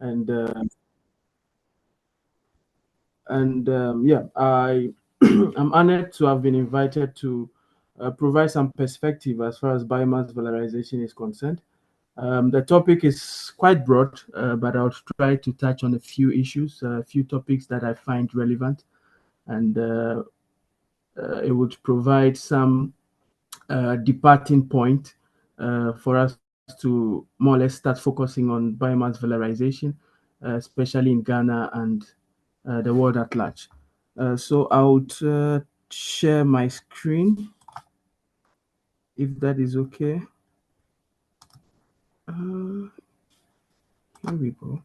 and yeah, I'm honored to have been invited to provide some perspective as far as biomass valorization is concerned. The topic is quite broad, but I'll try to touch on a few issues, a few topics that I find relevant, and it would provide some departing point for us to more or less start focusing on biomass valorization, especially in Ghana and the world at large. So I would share my screen, if that is okay. Here we go.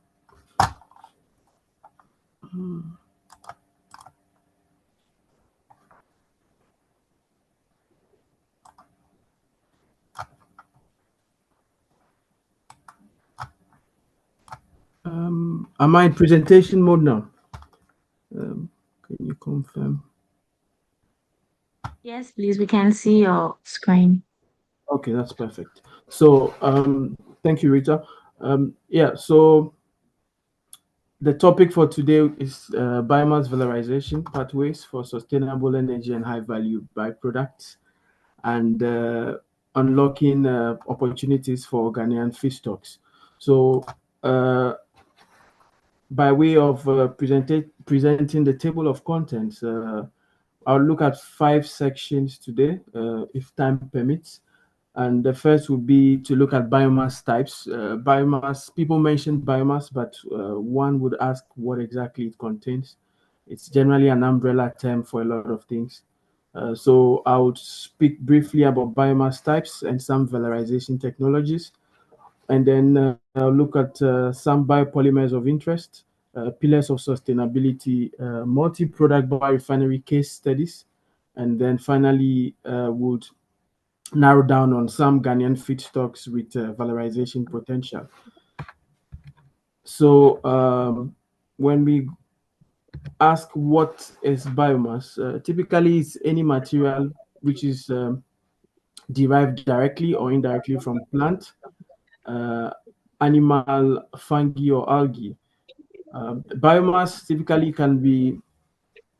Am I in presentation mode now? Can you confirm? Yes, please. We can see your screen. Okay, that's perfect. So thank you, Rita. Yeah, so the topic for today is biomass valorization pathways for sustainable energy and high value byproducts, and unlocking opportunities for Ghanaian feedstocks. So by way of presenting the table of contents, I'll look at 5 sections today, if time permits. And the first would be to look at biomass types. Biomass, people mentioned biomass, but one would ask what exactly it contains. It's generally an umbrella term for a lot of things. So I would speak briefly about biomass types and some valorization technologies, and then look at some biopolymers of interest, pillars of sustainability, multi-product biorefinery case studies, and then finally would narrow down on some Ghanaian feedstocks with valorization potential. So when we ask what is biomass, typically it's any material which is derived directly or indirectly from plant, uh, animal, fungi, or algae. Biomass typically can be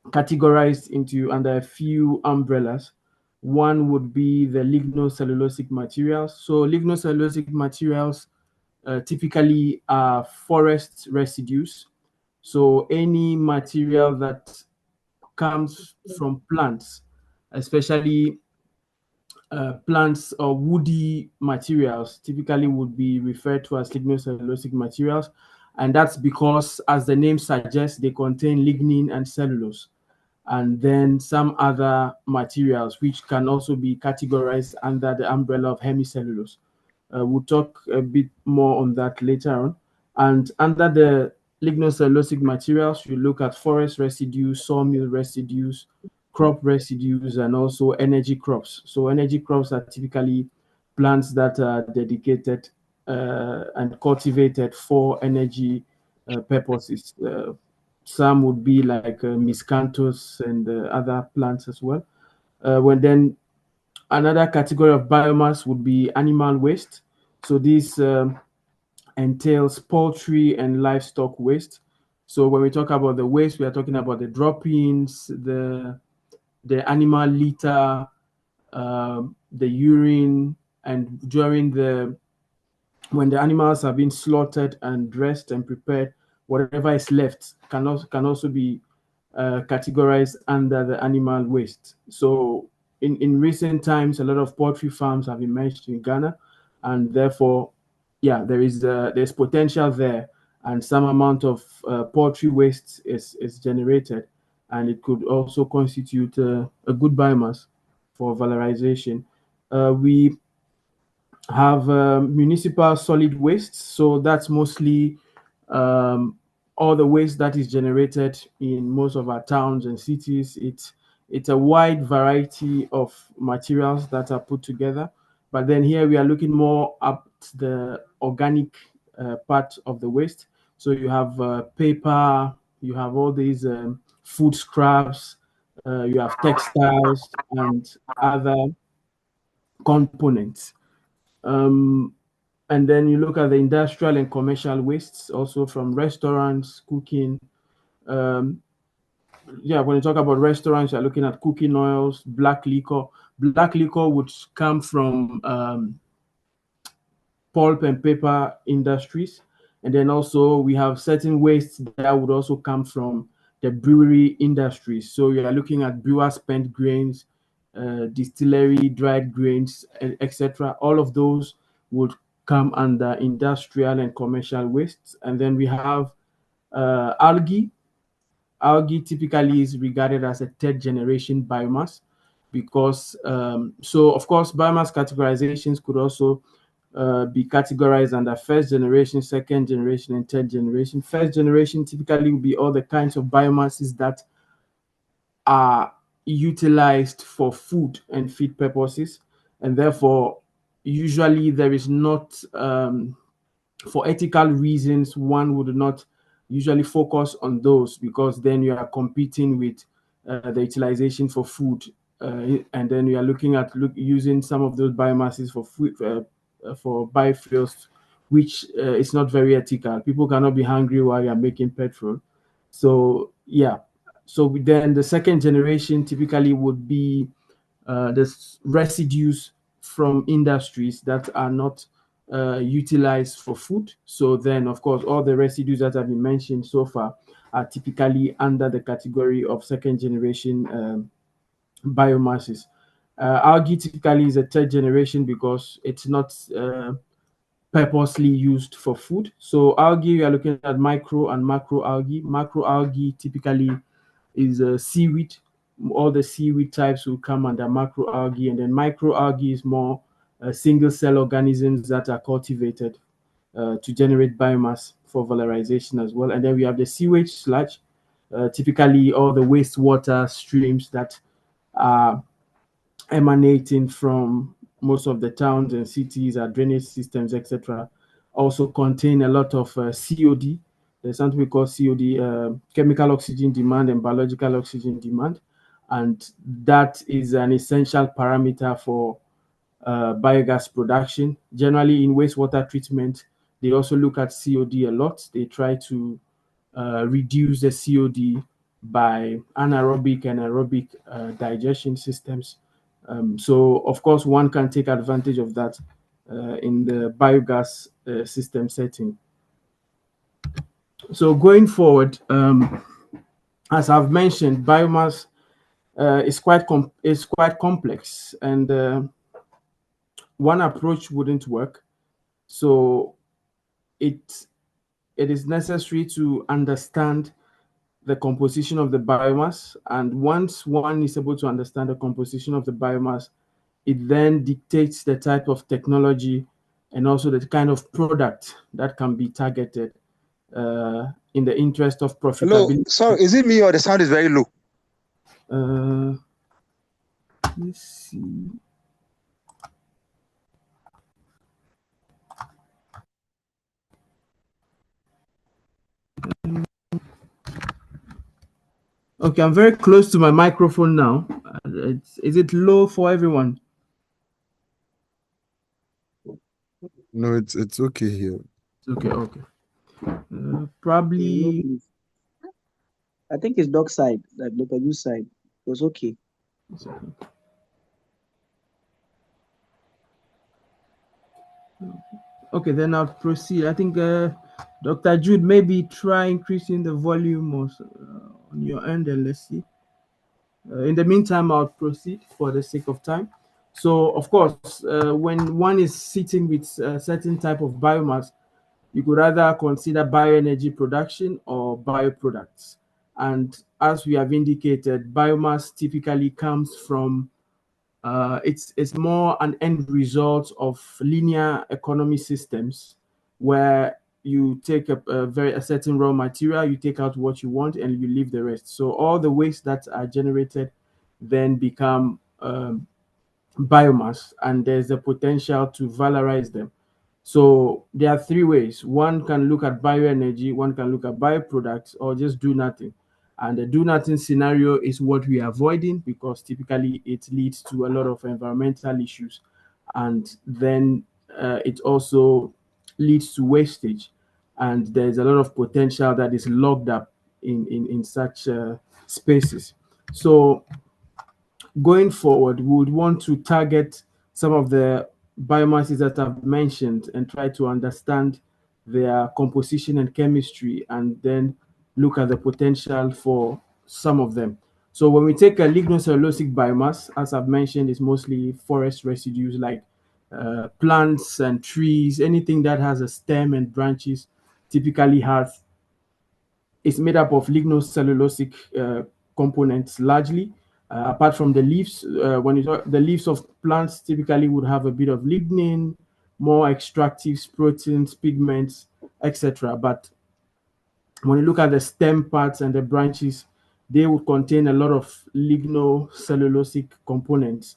categorized into under a few umbrellas. One would be the lignocellulosic materials. So lignocellulosic materials typically are forest residues. So any material that comes from plants, especially plants or woody materials, typically would be referred to as lignocellulosic materials. And that's because, as the name suggests, they contain lignin and cellulose, and then some other materials which can also be categorized under the umbrella of hemicellulose. We'll talk a bit more on that later on. And under the lignocellulosic materials, you look at forest residues, sawmill residues, crop residues, and also energy crops. So energy crops are typically plants that are dedicated and cultivated for energy purposes. Some would be like miscanthus and other plants as well. When then another category of biomass would be animal waste. So this entails poultry and livestock waste. So when we talk about the waste, we are talking about the droppings, the animal litter, the urine, and during the when the animals are being slaughtered and dressed and prepared, whatever is left can also be categorized under the animal waste. So in recent times, a lot of poultry farms have emerged in Ghana, and therefore, yeah, there's potential there, and some amount of poultry waste is generated, and it could also constitute a good biomass for valorization. We have municipal solid waste. So that's mostly all the waste that is generated in most of our towns and cities. It's a wide variety of materials that are put together. But then here we are looking more at the organic part of the waste. So you have paper, you have all these food scraps, you have textiles and other components. Um, And then you look at the industrial and commercial wastes, also from restaurants, cooking. Um, yeah, when you talk about restaurants, you're looking at cooking oils, black liquor. Black liquor would come from pulp and paper industries. And then also we have certain wastes that would also come from the brewery industries. So you are looking at brewer spent grains, distillery dried grains, etc. All of those would come under industrial and commercial wastes. And then we have algae. Algae typically is regarded as a third generation biomass because, so of course, biomass categorizations could also be categorized under first generation, second generation, and third generation. First generation typically will be all the kinds of biomasses that are utilized for food and feed purposes, and therefore, usually there is not for ethical reasons, one would not usually focus on those because then you are competing with the utilization for food, and then you are looking at using some of those biomasses for food for biofuels, which is not very ethical. People cannot be hungry while you are making petrol. So yeah, so then the second generation typically would be the residues from industries that are not utilized for food. So then, of course, all the residues that have been mentioned so far are typically under the category of second generation biomasses. Algae typically is a third generation because it's not purposely used for food. So algae, we are looking at micro and macro algae. Macro algae typically is seaweed. All the seaweed types will come under macroalgae, and then microalgae is more single cell organisms that are cultivated to generate biomass for valorization as well. And then we have the sewage sludge, typically all the wastewater streams that are emanating from most of the towns and cities, our drainage systems, etc., also contain a lot of COD. There's something we call COD, chemical oxygen demand and biological oxygen demand. And that is an essential parameter for biogas production. Generally, in wastewater treatment, they also look at COD a lot. They try to reduce the COD by anaerobic and aerobic digestion systems. So, of course, one can take advantage of that in the biogas system setting. So, going forward, as I've mentioned, biomass is quite complex, and one approach wouldn't work. So, it it is necessary to understand the composition of the biomass. And once one is able to understand the composition of the biomass, it then dictates the type of technology and also the kind of product that can be targeted in the interest of Hello, profitability. sorry, is it me or the sound is very low? Uh, let's see. Okay, I'm very close to my microphone now. Is it low for everyone? No, it's okay here. Okay, okay. No, Probably. please. I think it's dog side, like Dr. Yu's side. It was okay. Okay, then I'll proceed. I think Dr. Jude, maybe try increasing the volume on your end, and let's see. In the meantime, I'll proceed for the sake of time. So, of course, when one is sitting with a certain type of biomass, you could either consider bioenergy production or bioproducts. And as we have indicated, biomass typically comes from it's more an end result of linear economy systems where you take a certain raw material, you take out what you want, and you leave the rest. So all the waste that are generated then become biomass, and there's the potential to valorize them. So there are three ways. One can look at bioenergy, one can look at bioproducts, or just do nothing. And the do nothing scenario is what we are avoiding because typically it leads to a lot of environmental issues. And then it also leads to wastage, and there's a lot of potential that is locked up in such spaces. So going forward, we would want to target some of the biomasses that I've mentioned and try to understand their composition and chemistry, and then look at the potential for some of them. So when we take a lignocellulosic biomass, as I've mentioned, is mostly forest residues like plants and trees, anything that has a stem and branches typically has is made up of lignocellulosic components largely. Apart from the leaves, when you talk, the leaves of plants typically would have a bit of lignin, more extractives, proteins, pigments, etc. But when you look at the stem parts and the branches, they would contain a lot of lignocellulosic components,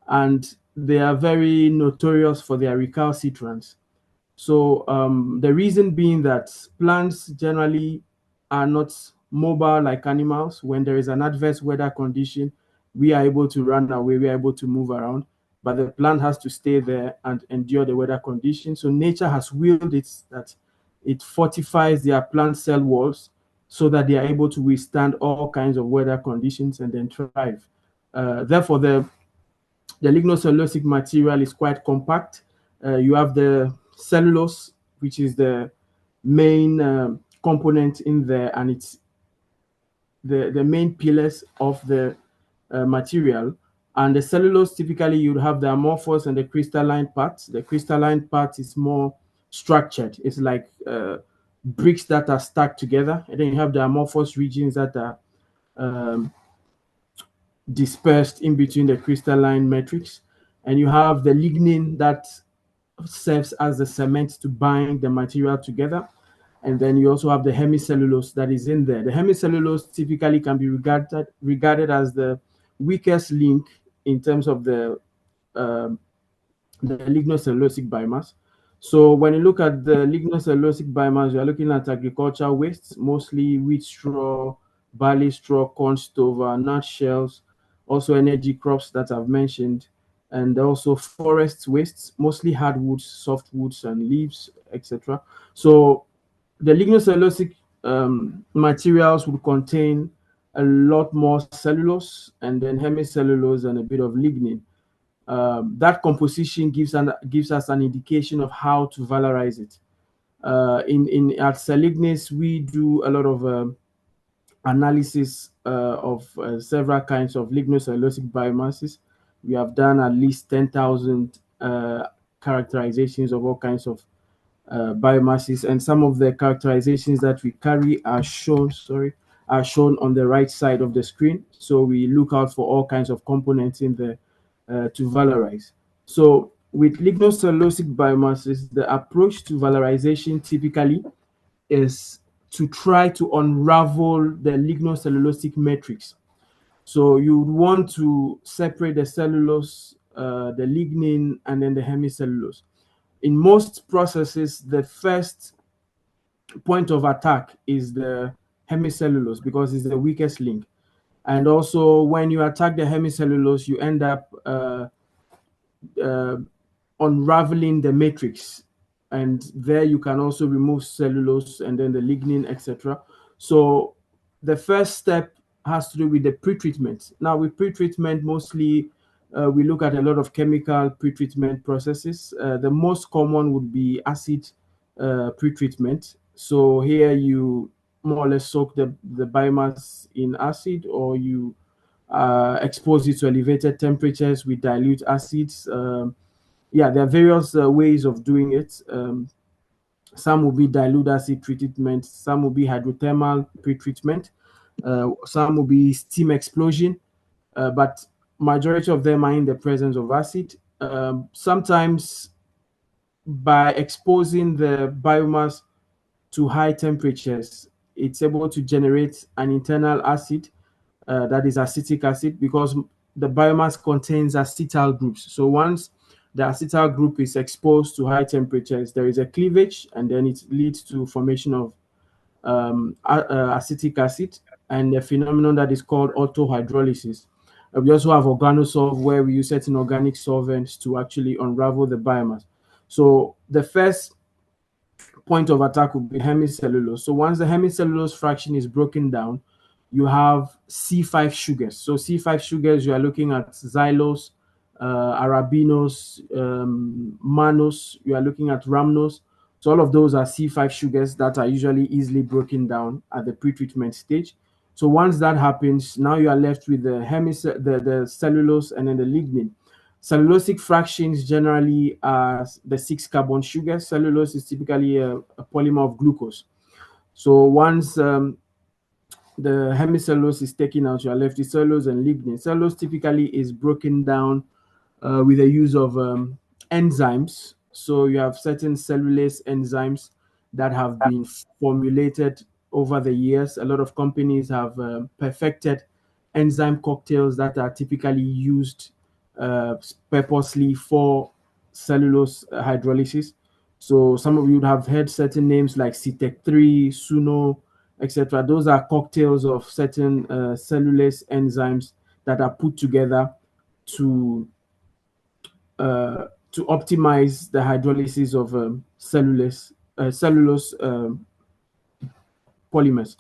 and they are very notorious for their recalcitrance. So the reason being that plants generally are not mobile like animals. When there is an adverse weather condition, we are able to run away, we are able to move around, but the plant has to stay there and endure the weather conditions. So nature has willed it that it fortifies their plant cell walls so that they are able to withstand all kinds of weather conditions and then thrive. Therefore, the lignocellulosic material is quite compact. You have the cellulose, which is the main component in there, and it's the main pillars of the material. And the cellulose, typically you'd have the amorphous and the crystalline part. The crystalline part is more structured. It's like bricks that are stacked together. And then you have the amorphous regions that are um, dispersed in between the crystalline matrix. And you have the lignin that serves as the cement to bind the material together. And then you also have the hemicellulose that is in there. The hemicellulose typically can be regarded as the weakest link in terms of um, the lignocellulosic biomass. So when you look at the lignocellulosic biomass, you are looking at agricultural wastes, mostly wheat straw, barley straw, corn stover, nut shells, also energy crops that I've mentioned, and also forest wastes, mostly hardwoods, softwoods, and leaves, etc. So the lignocellulosic materials would contain a lot more cellulose and then hemicellulose and a bit of lignin. That composition gives us an indication of how to valorize it. In at Selignis, we do a lot of analysis of several kinds of lignocellulosic biomasses. We have done at least 10,000 characterizations of all kinds of biomasses, and some of the characterizations that we carry are shown. Are shown on the right side of the screen. So we look out for all kinds of components in there to valorize. So with lignocellulosic biomasses, the approach to valorization typically is to try to unravel the lignocellulosic matrix. So you would want to separate the cellulose, the lignin, and then the hemicellulose. In most processes, the first point of attack is the hemicellulose because it's the weakest link. And also, when you attack the hemicellulose, you end up uh, unraveling the matrix, and there you can also remove cellulose and then the lignin, etc. So the first step has to do with the pretreatment. Now with pretreatment, mostly we look at a lot of chemical pretreatment processes. The most common would be acid pretreatment. So here you more or less soak the biomass in acid, or you expose it to elevated temperatures with dilute acids. Yeah, there are various ways of doing it. Some will be dilute acid treatment, some will be hydrothermal pretreatment, some will be steam explosion, but majority of them are in the presence of acid. Sometimes by exposing the biomass to high temperatures, it's able to generate an internal acid that is acetic acid, because the biomass contains acetyl groups. So once the acetyl group is exposed to high temperatures, there is a cleavage, and then it leads to formation of acetic acid, and a phenomenon that is called autohydrolysis. We also have organosolv, where we use certain organic solvents to actually unravel the biomass. So the first point of attack would be hemicellulose. So once the hemicellulose fraction is broken down, you have C5 sugars. So C5 sugars, you are looking at xylose, arabinose, mannose, you are looking at rhamnose. So all of those are C5 sugars that are usually easily broken down at the pretreatment stage. So once that happens, now you are left with the cellulose and then the lignin. Cellulosic fractions generally are the 6 carbon sugars. Cellulose is typically a polymer of glucose. So once the hemicellulose is taken out, you are left with cellulose and lignin. Cellulose typically is broken down with the use of enzymes. So you have certain cellulase enzymes that have been formulated over the years. A lot of companies have perfected enzyme cocktails that are typically used purposely for cellulose hydrolysis. So some of you would have heard certain names like CTEC3, Suno, etc. Those are cocktails of certain cellulase enzymes that are put together to optimize the hydrolysis of cellulose polymers.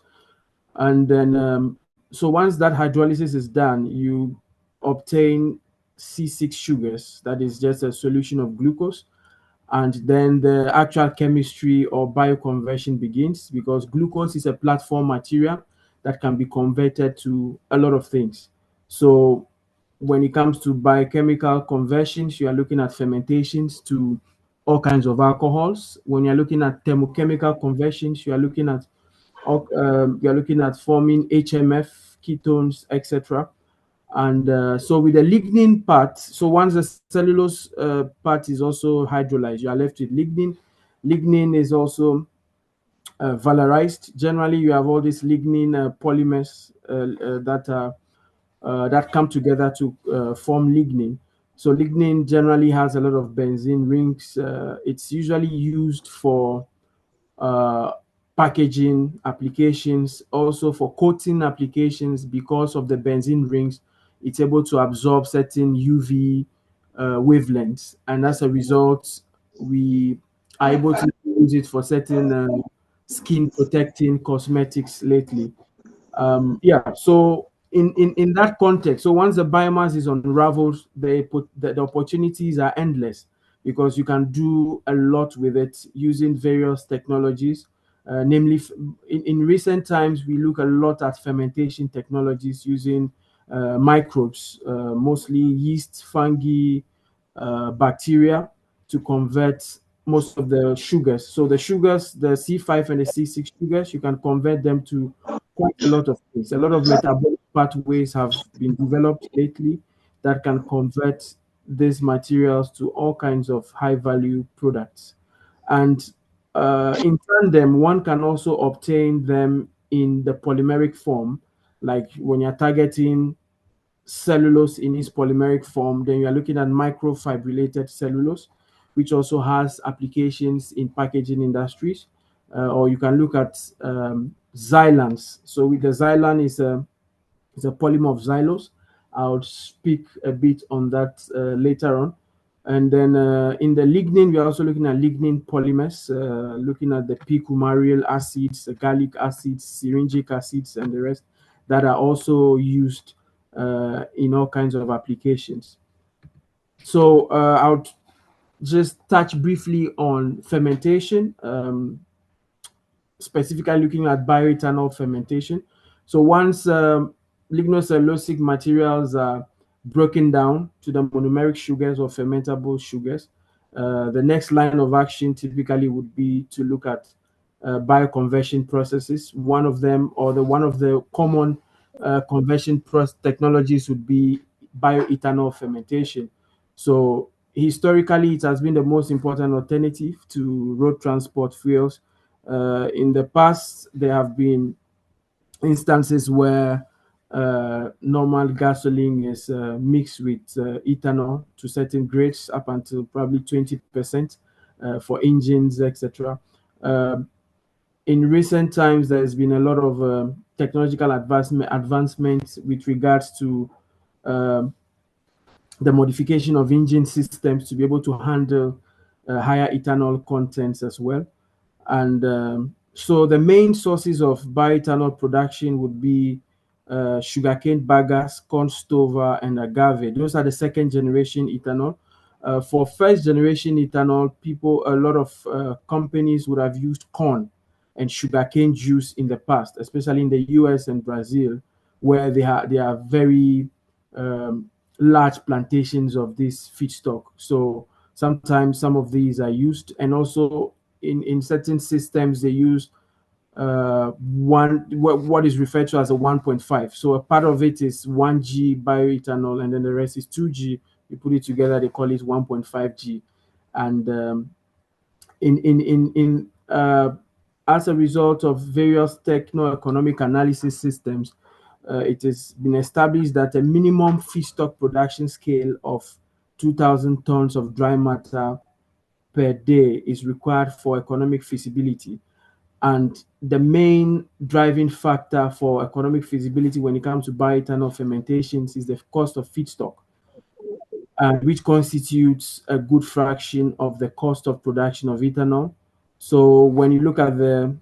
And then, so once that hydrolysis is done, you obtain C6 sugars. That is just a solution of glucose. And then the actual chemistry or bioconversion begins, because glucose is a platform material that can be converted to a lot of things. So when it comes to biochemical conversions, you are looking at fermentations to all kinds of alcohols. When you're looking at thermochemical conversions, you are looking at forming HMF, ketones, etc. And so with the lignin part, so once the cellulose part is also hydrolyzed, you are left with lignin. Lignin is also valorized. Generally, you have all these lignin polymers that come together to form lignin. So lignin generally has a lot of benzene rings. It's usually used for uh, packaging applications, also for coating applications. Because of the benzene rings, it's able to absorb certain UV wavelengths, and as a result, we are able to use it for certain skin protecting cosmetics lately. Yeah, so in that context, so once the biomass is unraveled, the opportunities are endless, because you can do a lot with it using various technologies. Namely, in recent times, we look a lot at fermentation technologies using microbes, mostly yeast, fungi, bacteria, to convert most of the sugars. So the sugars, the C5 and the C6 sugars, you can convert them to quite a lot of things. A lot of metabolic pathways have been developed lately that can convert these materials to all kinds of high value products. And in tandem, one can also obtain them in the polymeric form, like when you're targeting cellulose in its polymeric form, then you are looking at microfibrillated cellulose, which also has applications in packaging industries. Or you can look at xylans. So with the xylan is a polymer of xylose. I'll speak a bit on that later on. And then in the lignin, we are also looking at lignin polymers, looking at the p-coumaryl acids, the gallic acids, syringic acids, and the rest that are also used in all kinds of applications. So I'll just touch briefly on fermentation. Specifically looking at bioethanol fermentation. So once lignocellulosic materials are broken down to the monomeric sugars or fermentable sugars, the next line of action typically would be to look at bioconversion processes. One of them, or one of the common conversion technologies, would be bioethanol fermentation. So historically, it has been the most important alternative to road transport fuels. In the past, there have been instances where normal gasoline is mixed with ethanol to certain grades, up until probably 20% for engines, etc. In recent times, there's been a lot of technological advancements with regards to um, the modification of engine systems to be able to handle higher ethanol contents as well. And so the main sources of bioethanol production would be sugarcane bagasse, corn stover, and agave. Those are the second generation ethanol. For first generation ethanol, a lot of companies would have used corn and sugarcane juice in the past, especially in the US and Brazil, where they are very large plantations of this feedstock. So sometimes some of these are used, and also in certain systems they use what is referred to as a 1.5. So a part of it is 1G bioethanol, and then the rest is 2G. You put it together, they call it 1.5G. And as a result of various techno-economic analysis systems, it has been established that a minimum feedstock production scale of 2,000 tons of dry matter per day is required for economic feasibility. And the main driving factor for economic feasibility when it comes to bioethanol fermentations is the cost of feedstock, and which constitutes a good fraction of the cost of production of ethanol. So when you look at the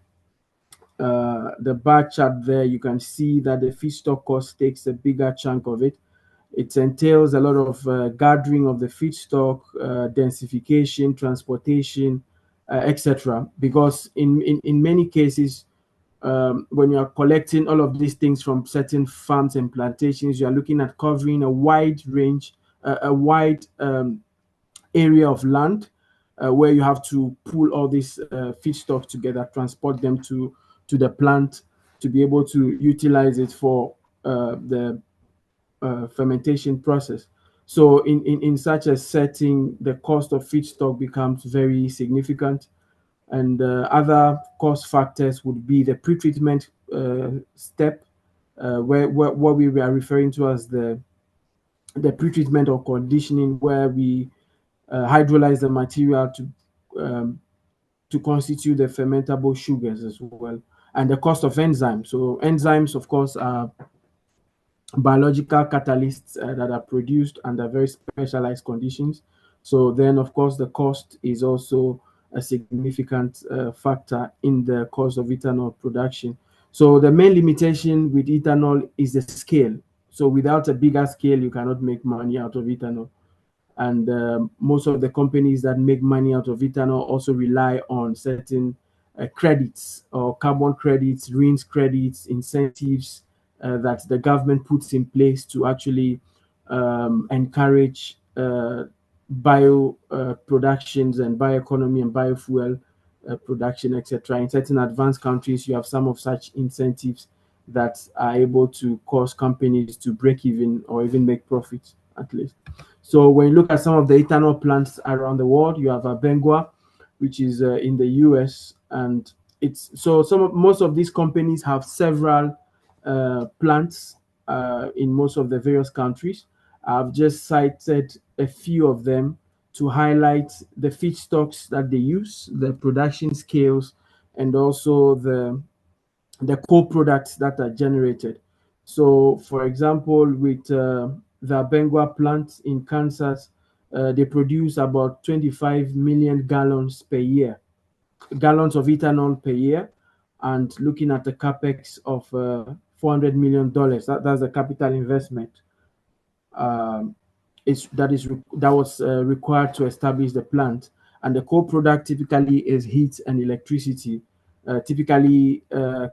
bar chart there, you can see that the feedstock cost takes a bigger chunk of it. It entails a lot of gathering of the feedstock, densification, transportation, etc. Because in many cases, when you are collecting all of these things from certain farms and plantations, you are looking at covering a wide range, a wide area of land, where you have to pull all these feedstock together, transport them to the plant to be able to utilize it for the fermentation process. So in such a setting, the cost of feedstock becomes very significant. And other cost factors would be the pretreatment step, where what we are referring to as the pretreatment or conditioning, where we hydrolyze the material to constitute the fermentable sugars as well, and the cost of enzymes. So enzymes, of course, are biological catalysts that are produced under very specialized conditions. So then, of course, the cost is also a significant factor in the cost of ethanol production. So the main limitation with ethanol is the scale. So without a bigger scale, you cannot make money out of ethanol. And most of the companies that make money out of ethanol also rely on certain credits, or carbon credits, RINs credits, incentives that the government puts in place to actually encourage bio productions and bioeconomy and biofuel production, etc. In certain advanced countries, you have some of such incentives that are able to cause companies to break even or even make profits at least. So when you look at some of the ethanol plants around the world, you have Bengua, which is in the US, and it's so most of these companies have several plants in most of the various countries. I've just cited a few of them to highlight the feedstocks that they use, the production scales, and also the co-products that are generated. So, for example, with the Bengua plant in Kansas, they produce about 25 million gallons per year, gallons of ethanol per year, and looking at the capex of $400 million. That's a capital investment. Um, that was required to establish the plant, and the co-product typically is heat and electricity, typically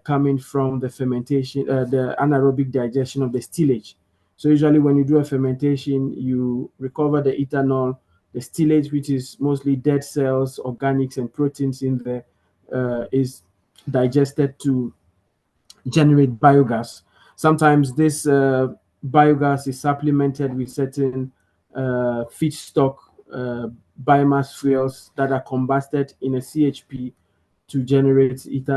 coming from the fermentation, the anaerobic digestion of the stillage. So usually when you do a fermentation, you recover the ethanol, the stillage, which is mostly dead cells, organics, and proteins in there, is digested to generate biogas. Sometimes this biogas is supplemented with certain feedstock biomass fuels that are combusted in a CHP to generate heat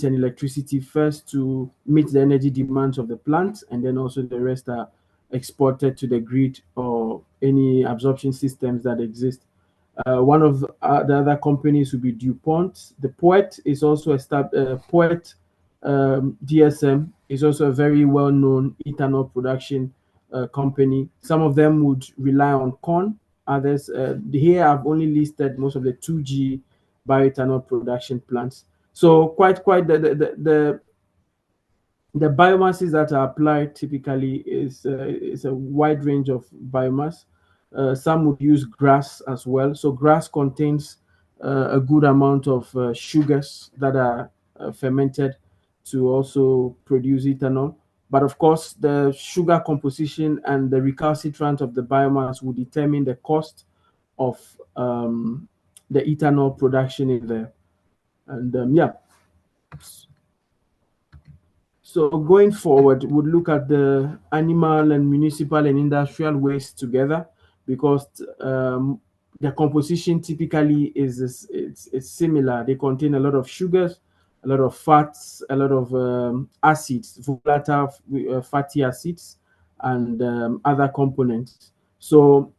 and electricity, first to meet the energy demands of the plant, and then also the rest are exported to the grid or any absorption systems that exist. One of the other companies would be DuPont. The Poet is also Poet DSM is also a very well-known ethanol production company. Some of them would rely on corn. Others here I've only listed most of the 2G bioethanol production plants. So quite the biomasses that are applied typically is a wide range of biomass. Some would use grass as well. So grass contains a good amount of sugars that are fermented to also produce ethanol. But of course, the sugar composition and the recalcitrant of the biomass will determine the cost of the ethanol production in there. And yeah. So going forward, we'll look at the animal and municipal and industrial waste together, because the composition typically it's similar. They contain a lot of sugars, a lot of fats, a lot of acids, volatile fatty acids, and other components. So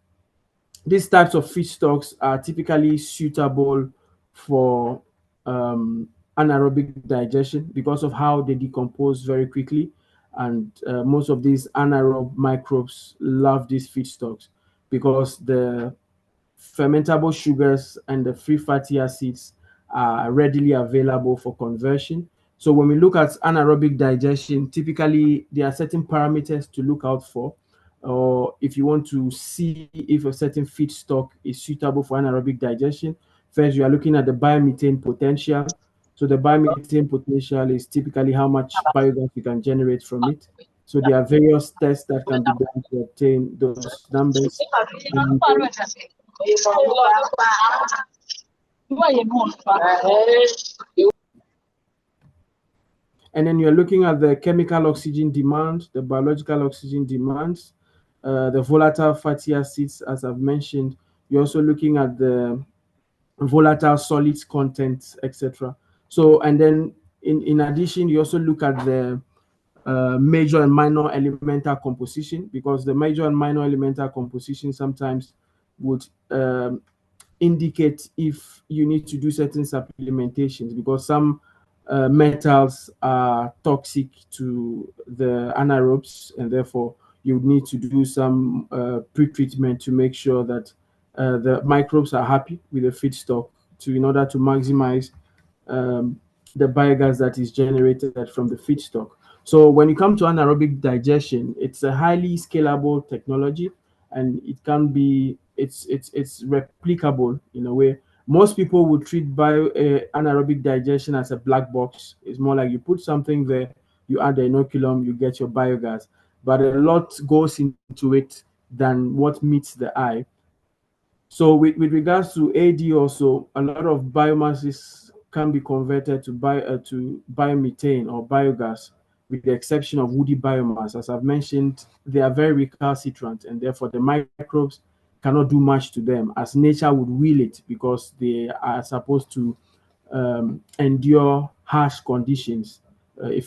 these types of feedstocks are typically suitable for anaerobic digestion because of how they decompose very quickly. And most of these anaerobic microbes love these feedstocks because the fermentable sugars and the free fatty acids are readily available for conversion. So when we look at anaerobic digestion, typically there are certain parameters to look out for. Or if you want to see if a certain feedstock is suitable for anaerobic digestion, first you are looking at the biomethane potential. So the biomethane potential is typically how much biogas you can generate from it. So there are various tests that can be done to obtain those numbers. And And then you're looking at the chemical oxygen demand, the biological oxygen demands, the volatile fatty acids, as I've mentioned. You're also looking at the volatile solids content, etc. So, and then in addition, you also look at the major and minor elemental composition, because the major and minor elemental composition sometimes would indicate if you need to do certain supplementations, because some metals are toxic to the anaerobes, and therefore you need to do some pre-treatment to make sure that the microbes are happy with the feedstock in order to maximize the biogas that is generated from the feedstock. So when it comes to anaerobic digestion, it's a highly scalable technology, and it can be it's replicable in a way. Most people would treat anaerobic digestion as a black box. It's more like you put something there, you add the inoculum, you get your biogas. But a lot goes into it than what meets the eye. So with regards to AD also, a lot of biomasses can be converted to biomethane or biogas, with the exception of woody biomass. As I've mentioned, they are very recalcitrant, and therefore the microbes cannot do much to them as nature would will it, because they are supposed to endure harsh conditions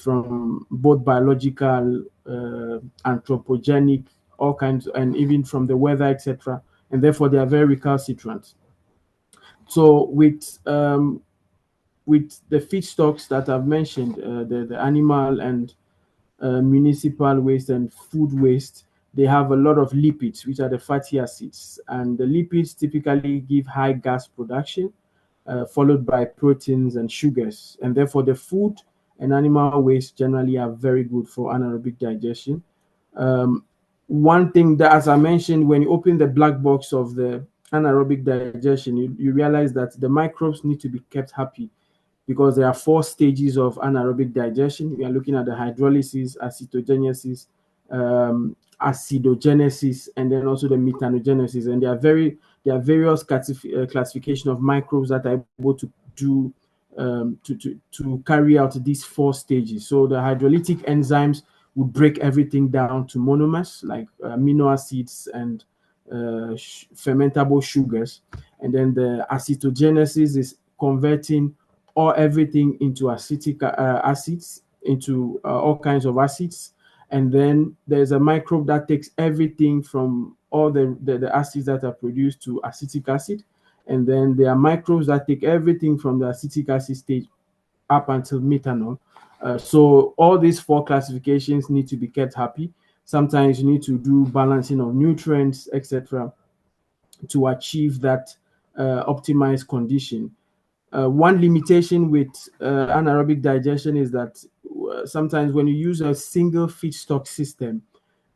from both biological, anthropogenic, all kinds, and even from the weather, etc. And therefore, they are very recalcitrant. So with the feedstocks that I've mentioned, the animal and municipal waste and food waste, they have a lot of lipids, which are the fatty acids. And the lipids typically give high gas production, followed by proteins and sugars. And therefore, the food and animal waste generally are very good for anaerobic digestion. One thing that, as I mentioned, when you open the black box of the anaerobic digestion, you realize that the microbes need to be kept happy, because there are 4 stages of anaerobic digestion. We are looking at the hydrolysis, acetogenesis, acidogenesis, and then also the methanogenesis. And there are various classification of microbes that are able to do to carry out these 4 stages. So the hydrolytic enzymes would break everything down to monomers like amino acids and fermentable sugars. And then the acetogenesis is converting everything into acetic acids, into all kinds of acids. And then there's a microbe that takes everything from all the acids that are produced to acetic acid. And then there are microbes that take everything from the acetic acid stage up until methanol. So all these 4 classifications need to be kept happy. Sometimes you need to do balancing of nutrients, etc., to achieve that optimized condition. One limitation with anaerobic digestion is that sometimes when you use a single feedstock system,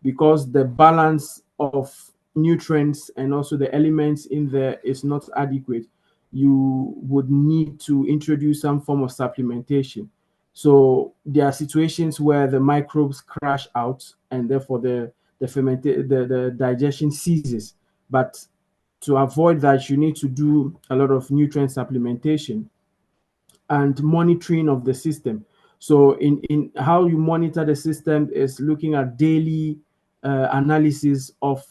because the balance of nutrients and also the elements in there is not adequate, you would need to introduce some form of supplementation. So there are situations where the microbes crash out and therefore the digestion ceases. But to avoid that, you need to do a lot of nutrient supplementation and monitoring of the system. So in how you monitor the system is looking at daily analysis of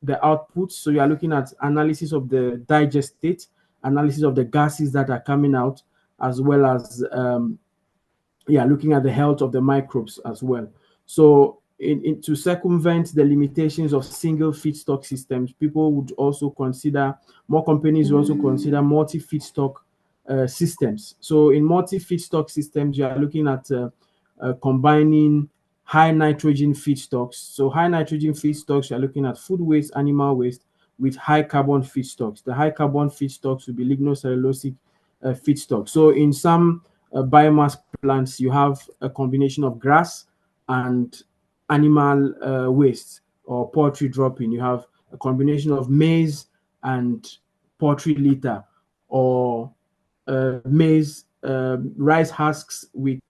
the output. So you are looking at analysis of the digest state, analysis of the gases that are coming out, as well as looking at the health of the microbes as well. So to circumvent the limitations of single feedstock systems, people would also consider, more companies will also consider multi-feedstock systems. So in multi-feedstock systems, you are looking at combining high nitrogen feedstocks. So high nitrogen feedstocks, you are looking at food waste, animal waste, with high carbon feedstocks. The high carbon feedstocks will be lignocellulosic feedstock. So in some biomass plants, you have a combination of grass and animal waste or poultry dropping. You have a combination of maize and poultry litter, or maize, rice husks with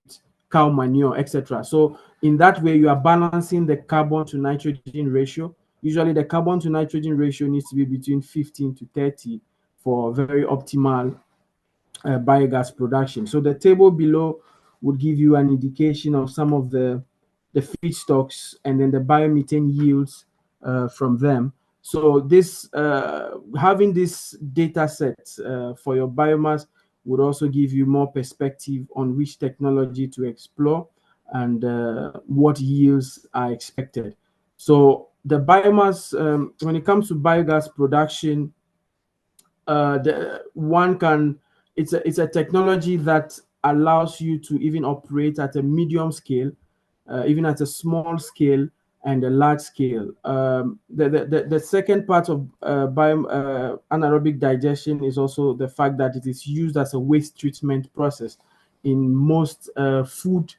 cow manure, etc. So in that way, you are balancing the carbon to nitrogen ratio. Usually the carbon to nitrogen ratio needs to be between 15 to 30 for very optimal biogas production. So the table below would give you an indication of some of the feedstocks and then the biomethane yields from them. So this having this data set for your biomass would also give you more perspective on which technology to explore and what yields are expected. So the biomass, when it comes to biogas production, the one can it's a technology that allows you to even operate at a medium scale, even at a small scale and a large scale. The second part of anaerobic digestion is also the fact that it is used as a waste treatment process in most food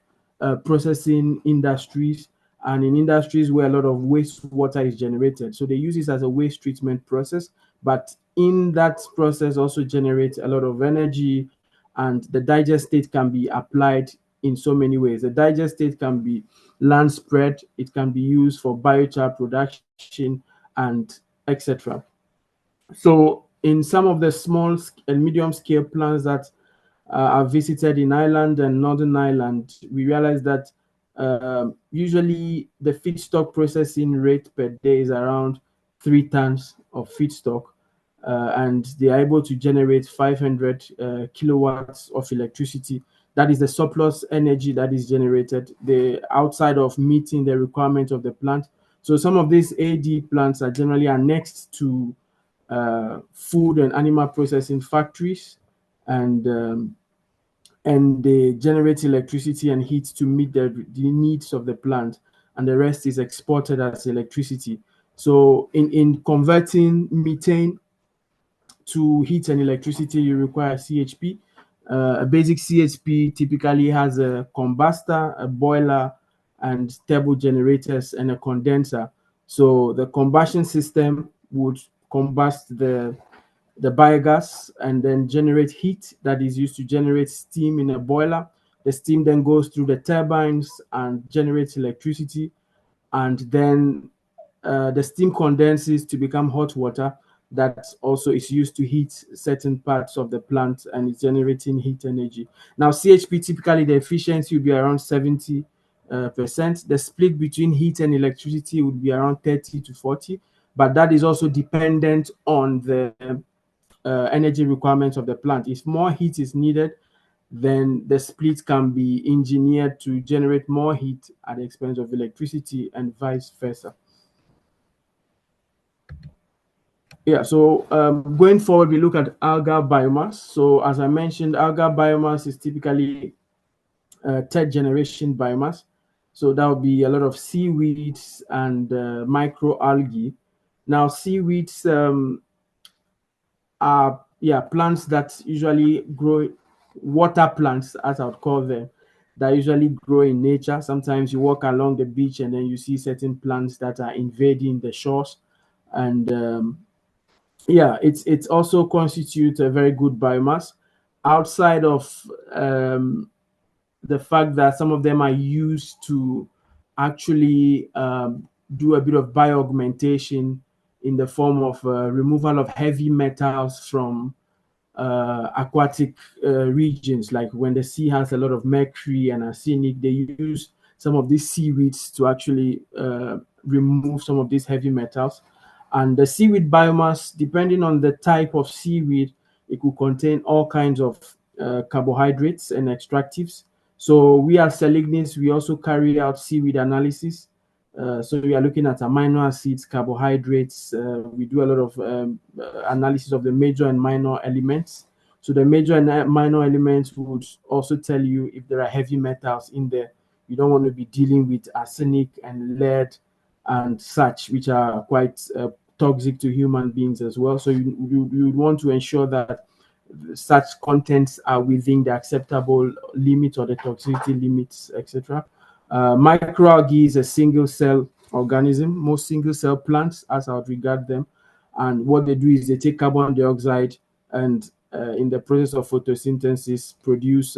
processing industries, and in industries where a lot of wastewater is generated. So they use this as a waste treatment process, but in that process also generates a lot of energy, and the digest state can be applied in so many ways. The digest state can be land spread, it can be used for biochar production, and etc. So in some of the small and medium scale plants that I've visited in Ireland and Northern Ireland, we realized that usually the feedstock processing rate per day is around 3 tons of feedstock, and they are able to generate 500 kilowatts of electricity. That is the surplus energy that is generated, the outside of meeting the requirement of the plant. So some of these AD plants are generally annexed to food and animal processing factories, and they generate electricity and heat to meet the needs of the plant, and the rest is exported as electricity. So in converting methane to heat and electricity, you require CHP. A basic CHP typically has a combustor, a boiler, and turbo generators and a condenser. So the combustion system would combust the biogas and then generate heat that is used to generate steam in a boiler. The steam then goes through the turbines and generates electricity, and then the steam condenses to become hot water that also is used to heat certain parts of the plant and is generating heat energy. Now, CHP, typically the efficiency will be around 70%. The split between heat and electricity would be around 30 to 40, but that is also dependent on the energy requirements of the plant. If more heat is needed, then the split can be engineered to generate more heat at the expense of electricity and vice versa. Yeah, so going forward, we look at algal biomass. So as I mentioned, algal biomass is typically third generation biomass. So that would be a lot of seaweeds and microalgae. Now, seaweeds are plants that usually grow, water plants, as I would call them, that usually grow in nature. Sometimes you walk along the beach and then you see certain plants that are invading the shores, and it's also constitutes a very good biomass. Outside of the fact that some of them are used to actually do a bit of bioaugmentation in the form of removal of heavy metals from aquatic regions, like when the sea has a lot of mercury and arsenic, they use some of these seaweeds to actually remove some of these heavy metals. And the seaweed biomass, depending on the type of seaweed, it could contain all kinds of carbohydrates and extractives. So we as Selignis, we also carry out seaweed analysis. So we are looking at amino acids, carbohydrates. We do a lot of analysis of the major and minor elements. So the major and minor elements would also tell you if there are heavy metals in there. You don't want to be dealing with arsenic and lead and such, which are quite toxic to human beings as well. So you want to ensure that such contents are within the acceptable limits or the toxicity limits, etc. Microalgae is a single cell organism, most single cell plants, as I would regard them. And what they do is they take carbon dioxide and in the process of photosynthesis produce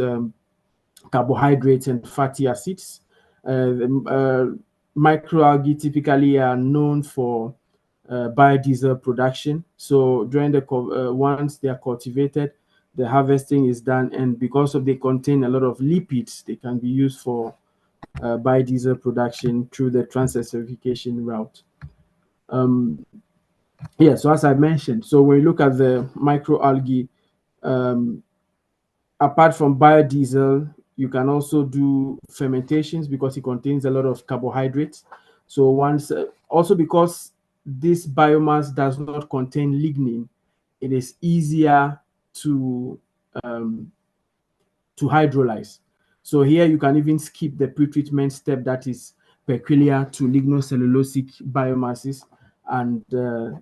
carbohydrates and fatty acids. Microalgae typically are known for biodiesel production. So during the once they are cultivated, the harvesting is done, and because of they contain a lot of lipids, they can be used for biodiesel production through the transesterification route. So as I mentioned, so when you look at the microalgae, um, apart from biodiesel, you can also do fermentations because it contains a lot of carbohydrates. So once, also because this biomass does not contain lignin, it is easier to um, to hydrolyze. So here you can even skip the pretreatment step that is peculiar to lignocellulosic biomasses and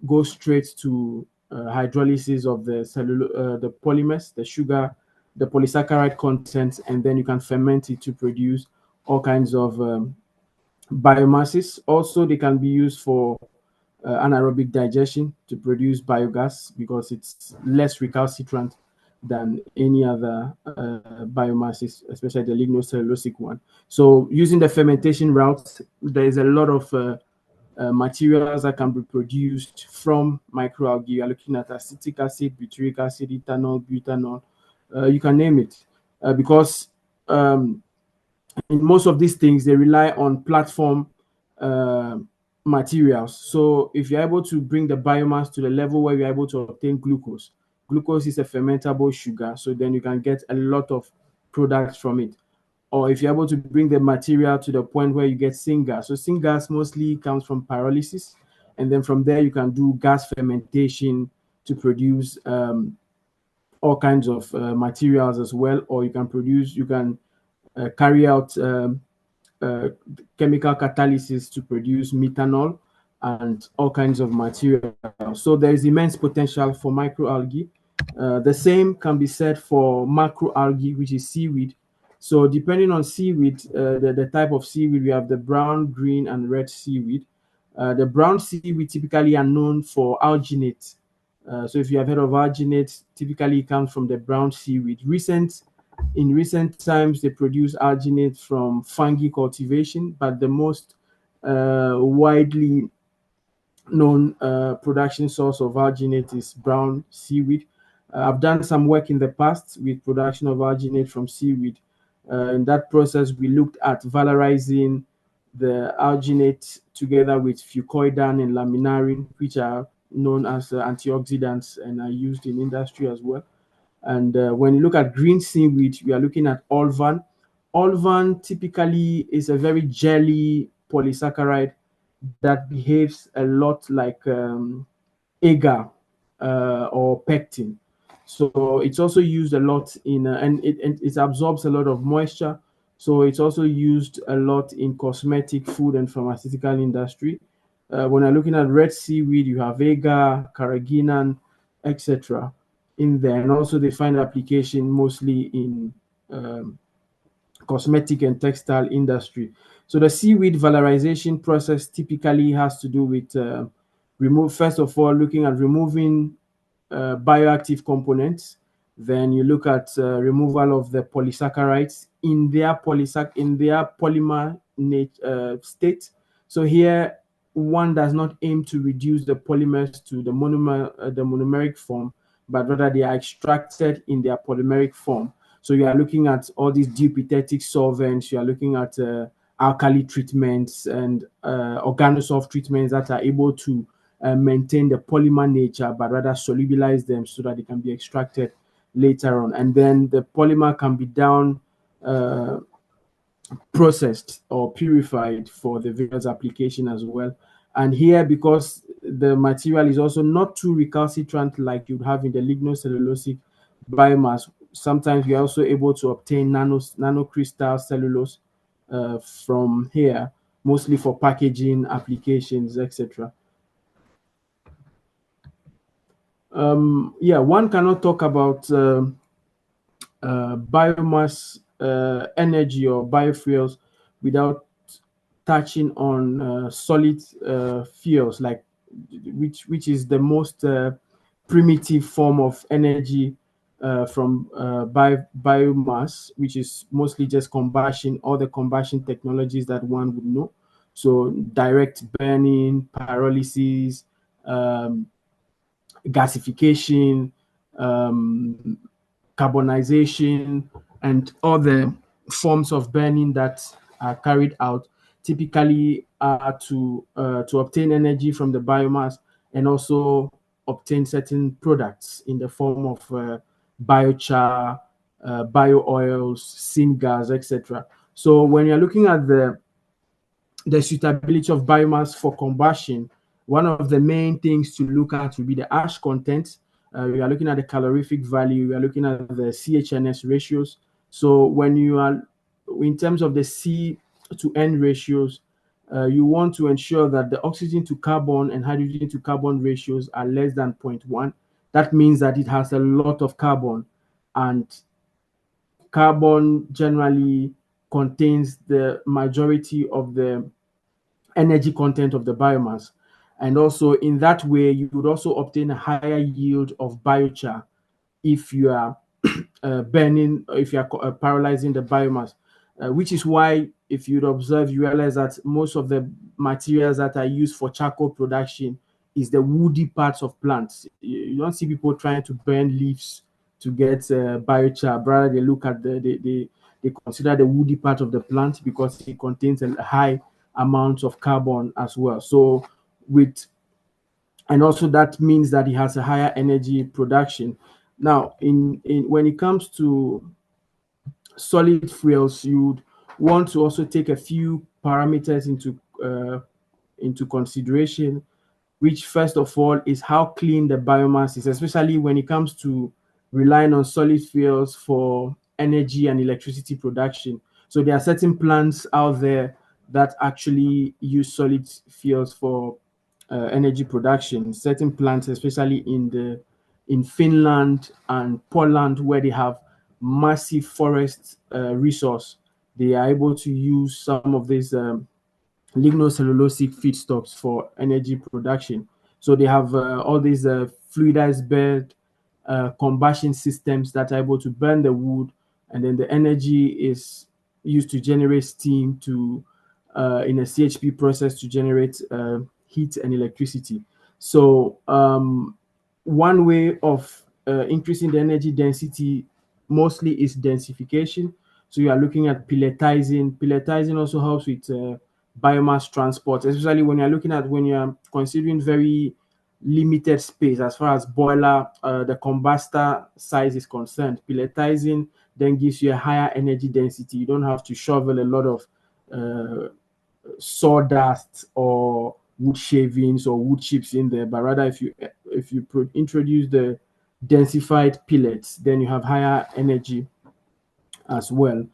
go straight to hydrolysis of the polymers, the sugar, the polysaccharide content, and then you can ferment it to produce all kinds of biomasses. Also, they can be used for anaerobic digestion to produce biogas because it's less recalcitrant than any other biomasses, especially the lignocellulosic one. So using the fermentation route, there is a lot of materials that can be produced from microalgae. You are looking at acetic acid, butyric acid, ethanol, butanol, you can name it, because in most of these things they rely on platform uh, materials. So if you're able to bring the biomass to the level where you're able to obtain glucose, glucose is a fermentable sugar, so then you can get a lot of products from it. Or if you're able to bring the material to the point where you get syngas, so syngas mostly comes from pyrolysis, and then from there you can do gas fermentation to produce all kinds of materials as well. Or you can carry out uh, chemical catalysis to produce methanol and all kinds of materials. So there is immense potential for microalgae. The same can be said for macroalgae, which is seaweed. So depending on seaweed, the type of seaweed, we have the brown, green, and red seaweed. The brown seaweed typically are known for alginate. So if you have heard of alginate, typically it comes from the brown seaweed. In recent times, they produce alginate from fungi cultivation, but the most widely known production source of alginate is brown seaweed. I've done some work in the past with production of alginate from seaweed. In that process, we looked at valorizing the alginate together with fucoidan and laminarin, which are known as antioxidants and are used in industry as well. And when you look at green seaweed, we are looking at olvan. Olvan typically is a very jelly polysaccharide that behaves a lot like agar or pectin. So it's also used a lot in, and it absorbs a lot of moisture. So it's also used a lot in cosmetic, food, and pharmaceutical industry. When you're looking at red seaweed, you have agar, carrageenan, etc. in there, and also they find application mostly in cosmetic and textile industry. So the seaweed valorization process typically has to do with first of all, looking at removing bioactive components. Then you look at removal of the polysaccharides in their polymer state. So here, one does not aim to reduce the polymers to the monomeric form, but rather they are extracted in their polymeric form. So you are looking at all these diuretic solvents, you are looking at alkali treatments and organosoft treatments that are able to maintain the polymer nature, but rather solubilize them so that they can be extracted later on. And then the polymer can be down processed or purified for the various application as well. And here, because the material is also not too recalcitrant like you'd have in the lignocellulosic biomass, sometimes we are also able to obtain nanocrystal cellulose from here, mostly for packaging applications, etc. Yeah, one cannot talk about biomass energy or biofuels without touching on solid fuels, like which is the most primitive form of energy from biomass, which is mostly just combustion, all the combustion technologies that one would know. So direct burning, pyrolysis, gasification, carbonization, and other forms of burning that are carried out typically are to obtain energy from the biomass and also obtain certain products in the form of biochar, bio oils, syngas, etc. So when you're looking at the suitability of biomass for combustion, one of the main things to look at will be the ash content. We are looking at the calorific value, we are looking at the CHNS ratios. So when you are, in terms of the C to N ratios, you want to ensure that the oxygen to carbon and hydrogen to carbon ratios are less than 0.1. That means that it has a lot of carbon, and carbon generally contains the majority of the energy content of the biomass. And also in that way, you would also obtain a higher yield of biochar if you are burning, if you are paralyzing the biomass, which is why if you'd observe, you realize that most of the materials that are used for charcoal production is the woody parts of plants. You don't see people trying to burn leaves to get biochar. Rather, they look at they consider the woody part of the plant because it contains a high amount of carbon as well. So with and also that means that it has a higher energy production. Now, in when it comes to solid fuels, you'd want to also take a few parameters into consideration, which first of all is how clean the biomass is, especially when it comes to relying on solid fuels for energy and electricity production. So there are certain plants out there that actually use solid fuels for energy production. Certain plants, especially in Finland and Poland, where they have massive forest resource, they are able to use some of these lignocellulosic feedstocks for energy production. So they have all these fluidized bed combustion systems that are able to burn the wood, and then the energy is used to generate steam to in a CHP process to generate heat and electricity. So one way of increasing the energy density mostly is densification. So you are looking at pelletizing. Pelletizing also helps with biomass transport, especially when you're looking at when you're considering very limited space as far as boiler, the combustor size is concerned. Pelletizing then gives you a higher energy density. You don't have to shovel a lot of sawdust or wood shavings or wood chips in there, but rather if you introduce the densified pellets, then you have higher energy as well.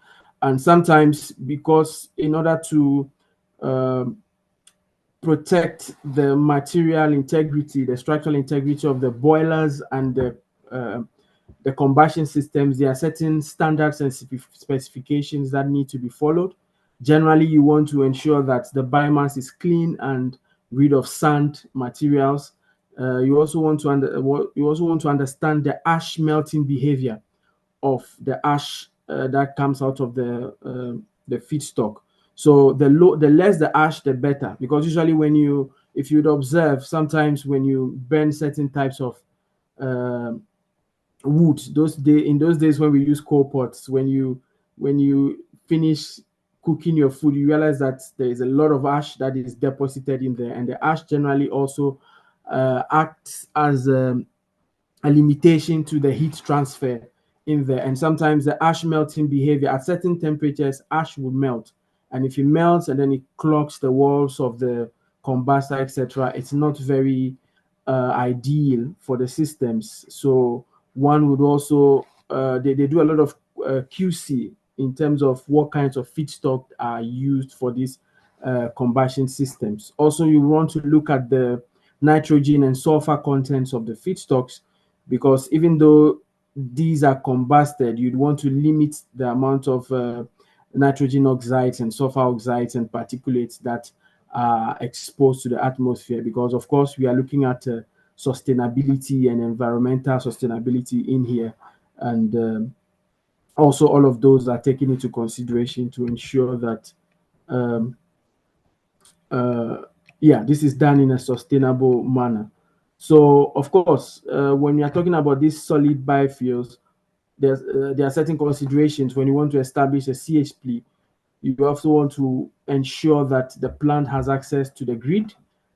And sometimes, because in order to protect the material integrity, the structural integrity of the boilers and the the combustion systems, there are certain standards and specifications that need to be followed. Generally, you want to ensure that the biomass is clean and rid of sand materials. You also want to understand the ash melting behavior of the ash that comes out of the feedstock. So the less the ash, the better, because usually if you'd observe, sometimes when you burn certain types of uh, wood, in those days when we use coal pots, when you finish cooking your food, you realize that there is a lot of ash that is deposited in there, and the ash generally also acts as a limitation to the heat transfer in there. And sometimes the ash melting behavior at certain temperatures, ash would melt. And if it melts and then it clogs the walls of the combustor, etc., it's not very ideal for the systems. So one would also they do a lot of QC in terms of what kinds of feedstock are used for these combustion systems. Also, you want to look at the nitrogen and sulfur contents of the feedstocks, because even though these are combusted, you'd want to limit the amount of nitrogen oxides and sulfur oxides and particulates that are exposed to the atmosphere, because of course we are looking at sustainability and environmental sustainability in here, and also all of those are taken into consideration to ensure that um, uh, yeah, this is done in a sustainable manner. So, of course, when you are talking about these solid biofuels, there are certain considerations when you want to establish a CHP. You also want to ensure that the plant has access to the grid,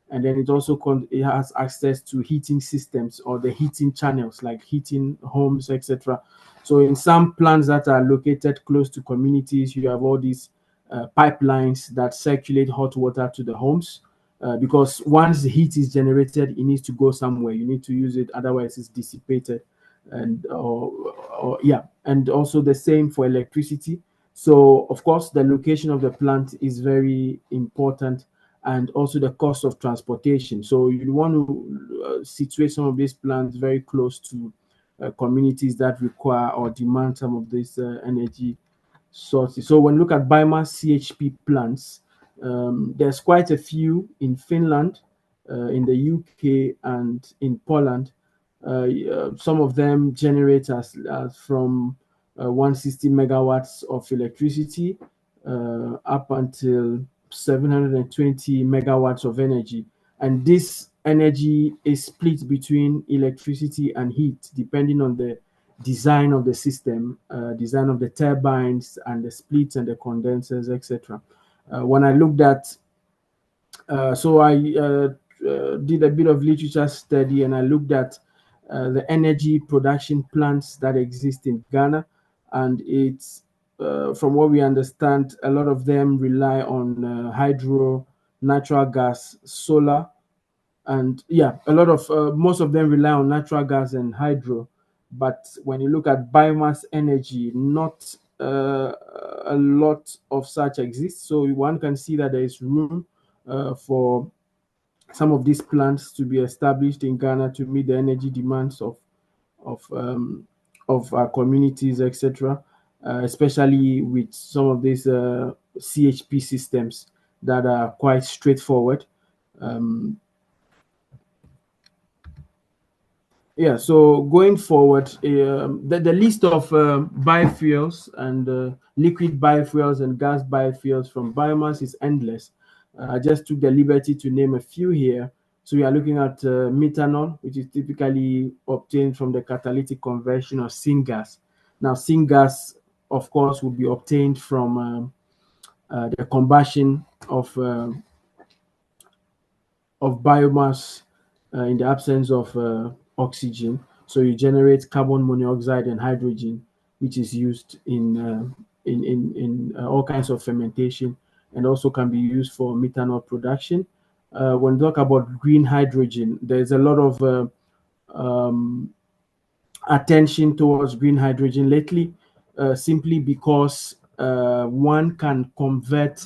and then it has access to heating systems or the heating channels like heating homes, etc. So in some plants that are located close to communities, you have all these pipelines that circulate hot water to the homes. Because once the heat is generated, it needs to go somewhere. You need to use it, otherwise it's dissipated. And also the same for electricity. So, of course, the location of the plant is very important, and also the cost of transportation. So, you want to situate some of these plants very close to communities that require or demand some of this energy sources. So, when you look at biomass CHP plants, there's quite a few in Finland, in the UK, and in Poland. Some of them generate as from 160 megawatts of electricity up until 720 megawatts of energy. And this energy is split between electricity and heat, depending on the design of the system, design of the turbines and the splits and the condensers, etc. When I looked at so I did a bit of literature study, and I looked at the energy production plants that exist in Ghana, and it's from what we understand, a lot of them rely on hydro, natural gas, solar, and yeah, a lot of most of them rely on natural gas and hydro. But when you look at biomass energy, not a lot of such exists. So one can see that there is room for some of these plants to be established in Ghana to meet the energy demands of um, of our communities, etc. Especially with some of these CHP systems that are quite straightforward. Um, Yeah, so going forward, the list of biofuels and liquid biofuels and gas biofuels from biomass is endless. I just took the liberty to name a few here. So we are looking at methanol, which is typically obtained from the catalytic conversion of syngas. Now, syngas, of course, will be obtained from the combustion of biomass in the absence of oxygen. So you generate carbon monoxide and hydrogen, which is used in all kinds of fermentation, and also can be used for methanol production. When we talk about green hydrogen, there's a lot of um, attention towards green hydrogen lately, simply because one can convert.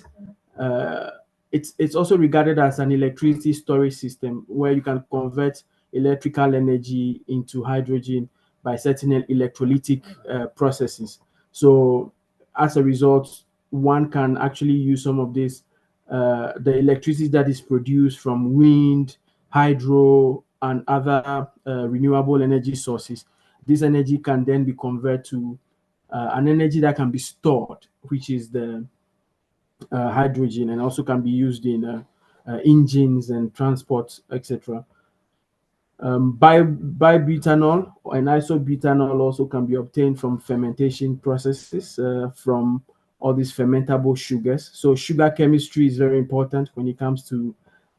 Uh, it's also regarded as an electricity storage system where you can convert electrical energy into hydrogen by certain electrolytic processes. So as a result, one can actually use some of this, the electricity that is produced from wind, hydro, and other renewable energy sources. This energy can then be converted to an energy that can be stored, which is the hydrogen, and also can be used in engines and transport, etc. Biobutanol and isobutanol also can be obtained from fermentation processes, from all these fermentable sugars. So sugar chemistry is very important when it comes to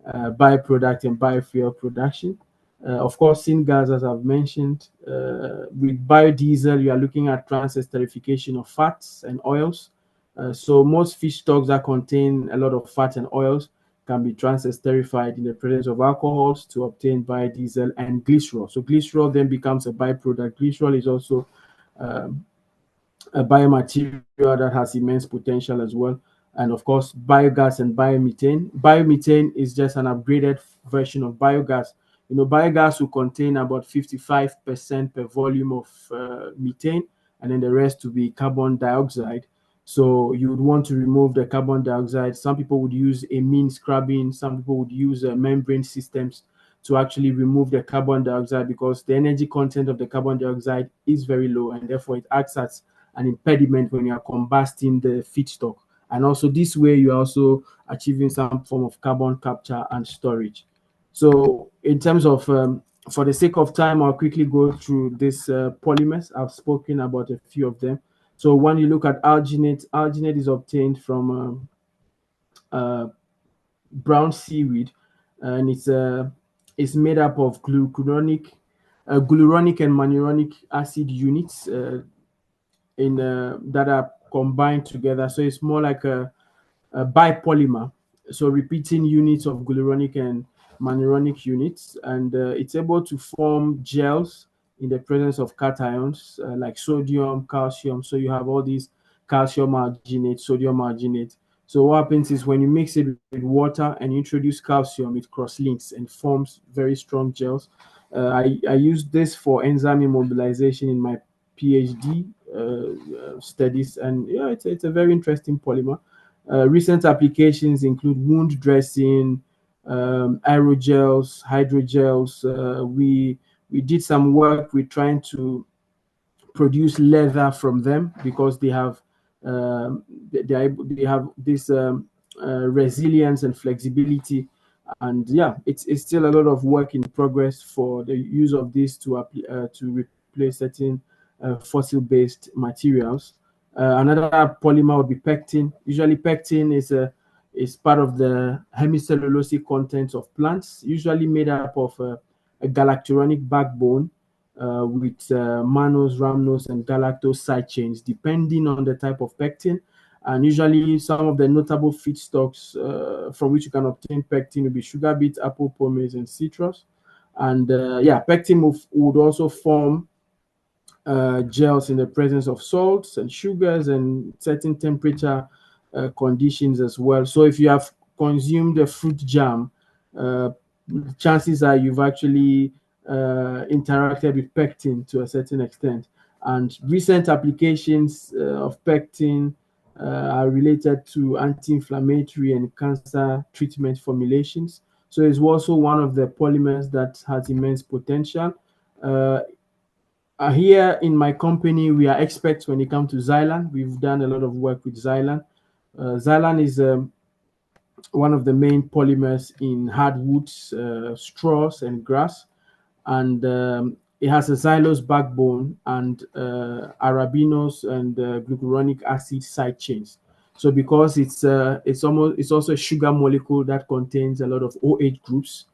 byproduct and biofuel production. Of course, syngas, as I've mentioned, with biodiesel, you are looking at transesterification of fats and oils. So most fish stocks that contain a lot of fat and oils can be transesterified in the presence of alcohols to obtain biodiesel and glycerol. So glycerol then becomes a byproduct. Glycerol is also um, a biomaterial that has immense potential as well. And of course, biogas and biomethane. Biomethane is just an upgraded version of biogas. You know, biogas will contain about 55% per volume of methane, and then the rest will be carbon dioxide. So you would want to remove the carbon dioxide. Some people would use amine scrubbing. Some people would use membrane systems to actually remove the carbon dioxide, because the energy content of the carbon dioxide is very low, and therefore it acts as an impediment when you are combusting the feedstock. And also this way, you're also achieving some form of carbon capture and storage. So in terms of, for the sake of time, I'll quickly go through this polymers. I've spoken about a few of them. So when you look at alginate, alginate is obtained from brown seaweed, and it's made up of glucuronic and mannuronic acid units in that are combined together. So it's more like a bipolymer. So repeating units of glucuronic and mannuronic units, and it's able to form gels in the presence of cations like sodium, calcium. So you have all these calcium arginate, sodium arginate. So what happens is when you mix it with water and introduce calcium, it cross-links and forms very strong gels. I used this for enzyme immobilization in my PhD studies, and yeah, it's a very interesting polymer. Recent applications include wound dressing, aerogels, hydrogels. We did some work with trying to produce leather from them, because they have they have this resilience and flexibility. And yeah, it's still a lot of work in progress for the use of this to replace certain fossil-based materials. Another polymer would be pectin. Usually, pectin is part of the hemicellulosic contents of plants, usually made up of a galacturonic backbone with mannose, rhamnose, and galactose side chains, depending on the type of pectin. And usually, some of the notable feedstocks from which you can obtain pectin will be sugar beet, apple, pomace, and citrus. And yeah, pectin would also form gels in the presence of salts and sugars and certain temperature conditions as well. So if you have consumed a fruit jam, uh, chances are you've actually interacted with pectin to a certain extent. And recent applications of pectin are related to anti-inflammatory and cancer treatment formulations. So it's also one of the polymers that has immense potential. Uh, Here in my company, we are experts when it comes to xylan. We've done a lot of work with xylan. Xylan is one of the main polymers in hardwoods, straws, and grass. And it has a xylose backbone and arabinose and glucuronic acid side chains. So because it's also a sugar molecule that contains a lot of OH groups,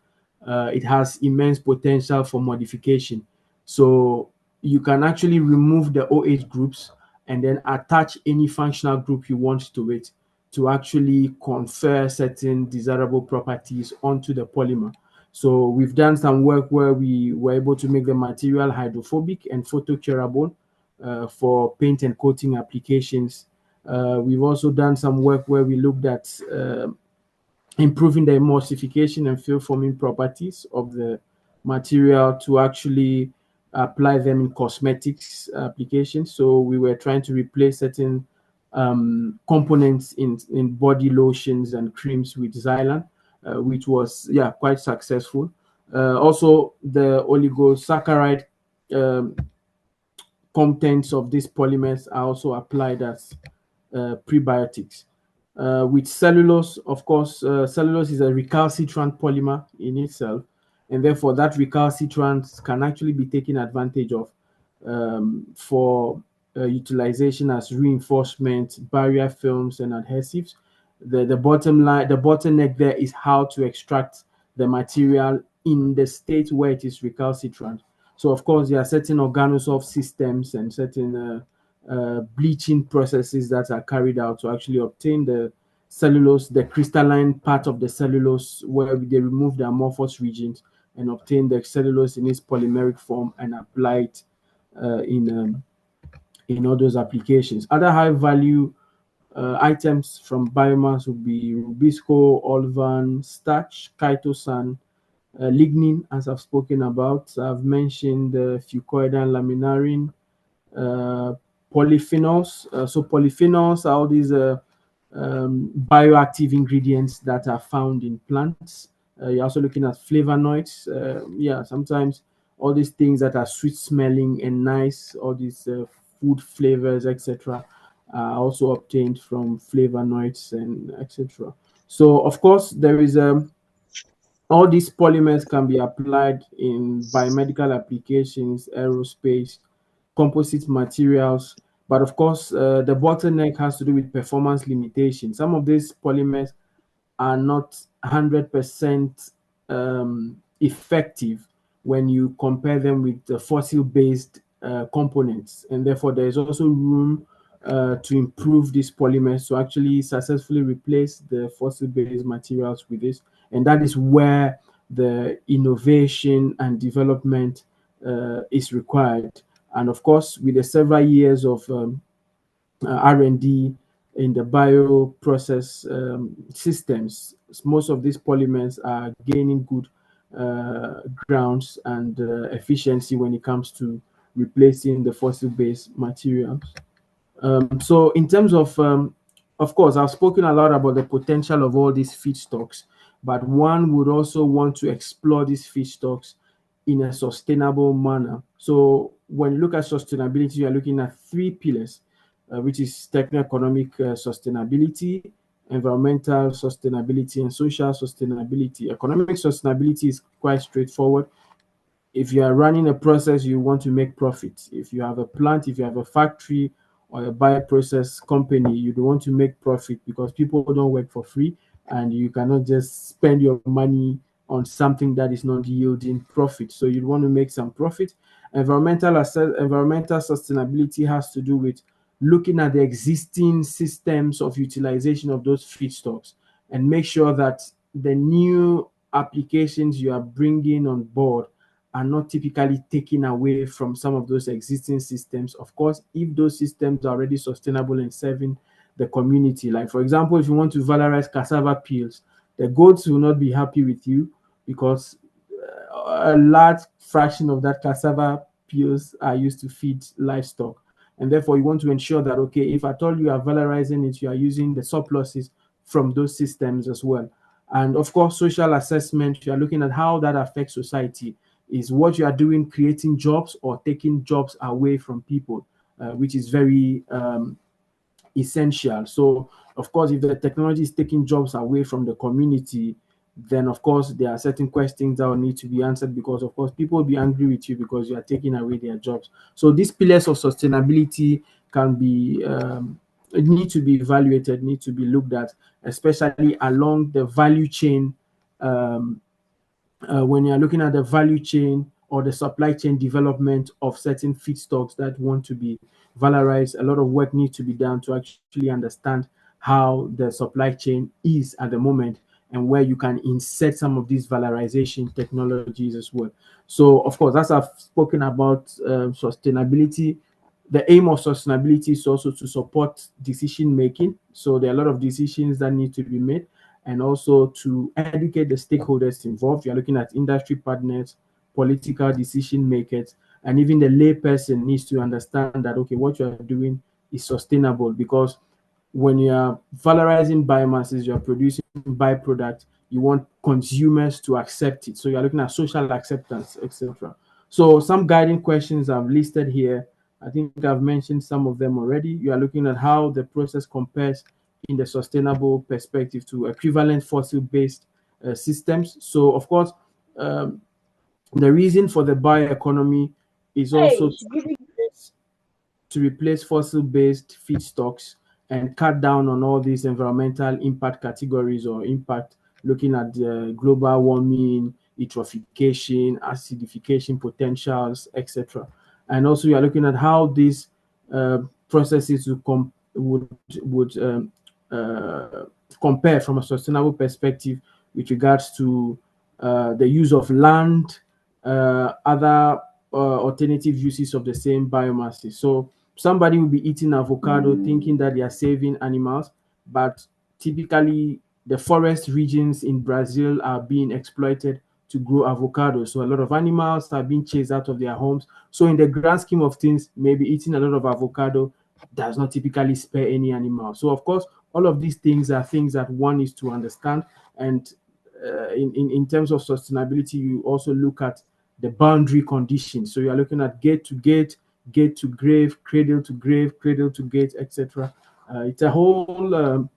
it has immense potential for modification. So you can actually remove the OH groups and then attach any functional group you want to it to actually confer certain desirable properties onto the polymer. So we've done some work where we were able to make the material hydrophobic and photocurable for paint and coating applications. We've also done some work where we looked at improving the emulsification and film forming properties of the material to actually apply them in cosmetics applications. So we were trying to replace certain components in body lotions and creams with xylene, which was quite successful. Also, the oligosaccharide um, contents of these polymers are also applied as prebiotics. With cellulose, of course, cellulose is a recalcitrant polymer in itself, and therefore that recalcitrant can actually be taken advantage of for utilization as reinforcement, barrier films, and adhesives. The bottom line, the bottleneck there is how to extract the material in the state where it is recalcitrant. So, of course, there are certain organosolv systems and certain bleaching processes that are carried out to actually obtain the cellulose, the crystalline part of the cellulose, where they remove the amorphous regions and obtain the cellulose in its polymeric form and apply it in all those applications. Other high value items from biomass would be rubisco, olvan, starch, chitosan, lignin, as I've spoken about. I've mentioned fucoid and laminarin, uh, polyphenols. So polyphenols are all these bioactive ingredients that are found in plants. You're also looking at flavonoids. Sometimes all these things that are sweet smelling and nice, all these food flavors, etc., are also obtained from flavonoids and etc. So, of course, there is all these polymers can be applied in biomedical applications, aerospace, composite materials. But of course, the bottleneck has to do with performance limitation. Some of these polymers are not 100% effective when you compare them with the fossil-based components. And therefore, there is also room to improve these polymers to actually successfully replace the fossil-based materials with this. And that is where the innovation and development is required. And of course, with the several years of R&D in the bioprocess systems, most of these polymers are gaining good grounds and efficiency when it comes to replacing the fossil-based materials. So in terms of course, I've spoken a lot about the potential of all these feedstocks, but one would also want to explore these feedstocks in a sustainable manner. So when you look at sustainability, you are looking at three pillars, which is techno-economic sustainability, environmental sustainability, and social sustainability. Economic sustainability is quite straightforward. If you are running a process, you want to make profit. If you have a plant, if you have a factory or a bioprocess company, you don't want to make profit because people don't work for free and you cannot just spend your money on something that is not yielding profit. So you want to make some profit. Environmental sustainability has to do with looking at the existing systems of utilization of those feedstocks and make sure that the new applications you are bringing on board are not typically taken away from some of those existing systems. Of course, if those systems are already sustainable and serving the community, like for example, if you want to valorize cassava peels, the goats will not be happy with you because a large fraction of that cassava peels are used to feed livestock. And therefore, you want to ensure that, okay, if at all you are valorizing it, you are using the surpluses from those systems as well. And of course, social assessment, you are looking at how that affects society. Is what you are doing creating jobs or taking jobs away from people, which is very essential. So, of course, if the technology is taking jobs away from the community, then of course there are certain questions that will need to be answered because, of course, people will be angry with you because you are taking away their jobs. So, these pillars of sustainability can be need to be evaluated, need to be looked at, especially along the value chain. When you're looking at the value chain or the supply chain development of certain feedstocks that want to be valorized, a lot of work needs to be done to actually understand how the supply chain is at the moment and where you can insert some of these valorization technologies as well. So, of course, as I've spoken about sustainability, the aim of sustainability is also to support decision making. So, there are a lot of decisions that need to be made and also to educate the stakeholders involved. You're looking at industry partners, political decision makers, and even the lay person needs to understand that, okay, what you are doing is sustainable, because when you are valorizing biomasses, you are producing byproduct, you want consumers to accept it. So you're looking at social acceptance, etc. So some guiding questions I've listed here, I think I've mentioned some of them already. You are looking at how the process compares in the sustainable perspective to equivalent fossil-based systems. So of course, um, the reason for the bioeconomy is also to replace fossil-based feedstocks and cut down on all these environmental impact categories or impact, looking at the global warming, eutrophication, acidification potentials, etc. And also you are looking at how these processes would compare from a sustainable perspective with regards to the use of land, other alternative uses of the same biomasses. So somebody will be eating avocado thinking that they are saving animals, but typically the forest regions in Brazil are being exploited to grow avocado. So a lot of animals are being chased out of their homes. So in the grand scheme of things, maybe eating a lot of avocado does not typically spare any animal. So of course, all of these things are things that one needs to understand. And in terms of sustainability, you also look at the boundary conditions. So you are looking at gate to gate, gate to grave, cradle to gate, etc. It's a whole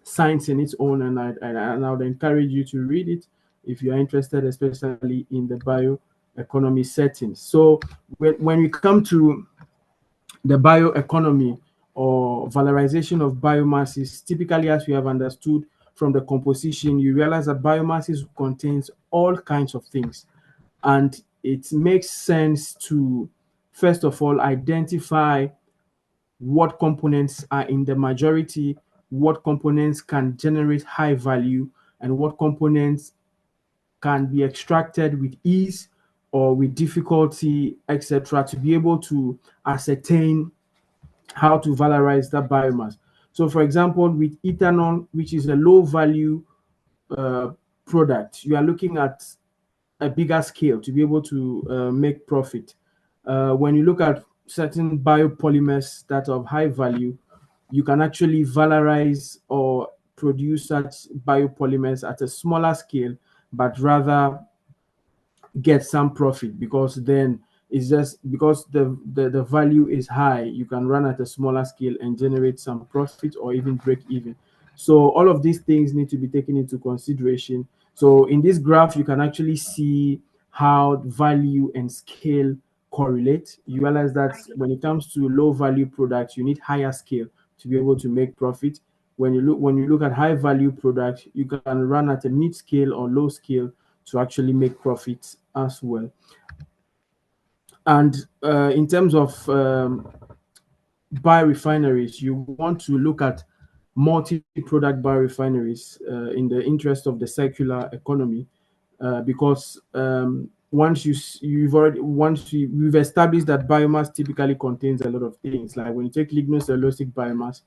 science in its own, and I would encourage you to read it if you are interested, especially in the bioeconomy settings. So when we come to the bioeconomy or valorization of biomasses, typically, as we have understood from the composition, you realize that biomasses contains all kinds of things, and it makes sense to first of all identify what components are in the majority, what components can generate high value, and what components can be extracted with ease or with difficulty, etc., to be able to ascertain how to valorize that biomass. So, for example, with ethanol, which is a low value uh, product, you are looking at a bigger scale to be able to make profit. When you look at certain biopolymers that are of high value, you can actually valorize or produce such biopolymers at a smaller scale, but rather get some profit, because then it's just because the value is high, you can run at a smaller scale and generate some profit or even break even. So all of these things need to be taken into consideration. So in this graph you can actually see how value and scale correlate. You realize that when it comes to low value products, you need higher scale to be able to make profit. When you look at high value products, you can run at a mid scale or low scale to actually make profits as well. And in terms of biorefineries, you want to look at multi-product biorefineries in the interest of the circular economy, because we've established that biomass typically contains a lot of things. Like when you take lignocellulosic biomass,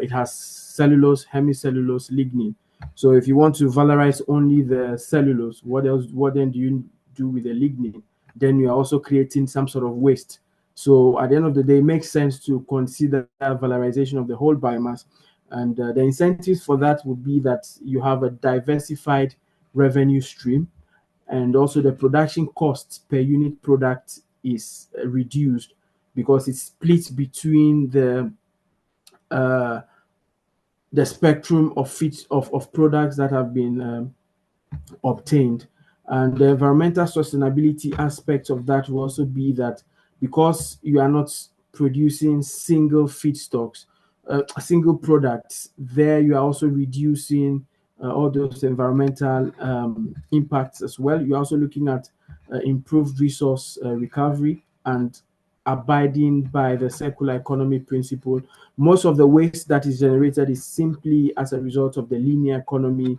it has cellulose, hemicellulose, lignin. So if you want to valorize only the cellulose, what else? What then do you do with the lignin? Then you are also creating some sort of waste. So at the end of the day, it makes sense to consider valorization of the whole biomass. And the incentives for that would be that you have a diversified revenue stream, and also the production cost per unit product is reduced because it's split between uh, the spectrum of of products that have been obtained. And the environmental sustainability aspect of that will also be that because you are not producing single feedstocks, single products, there you are also reducing all those environmental impacts as well. You're also looking at improved resource recovery and abiding by the circular economy principle. Most of the waste that is generated is simply as a result of the linear economy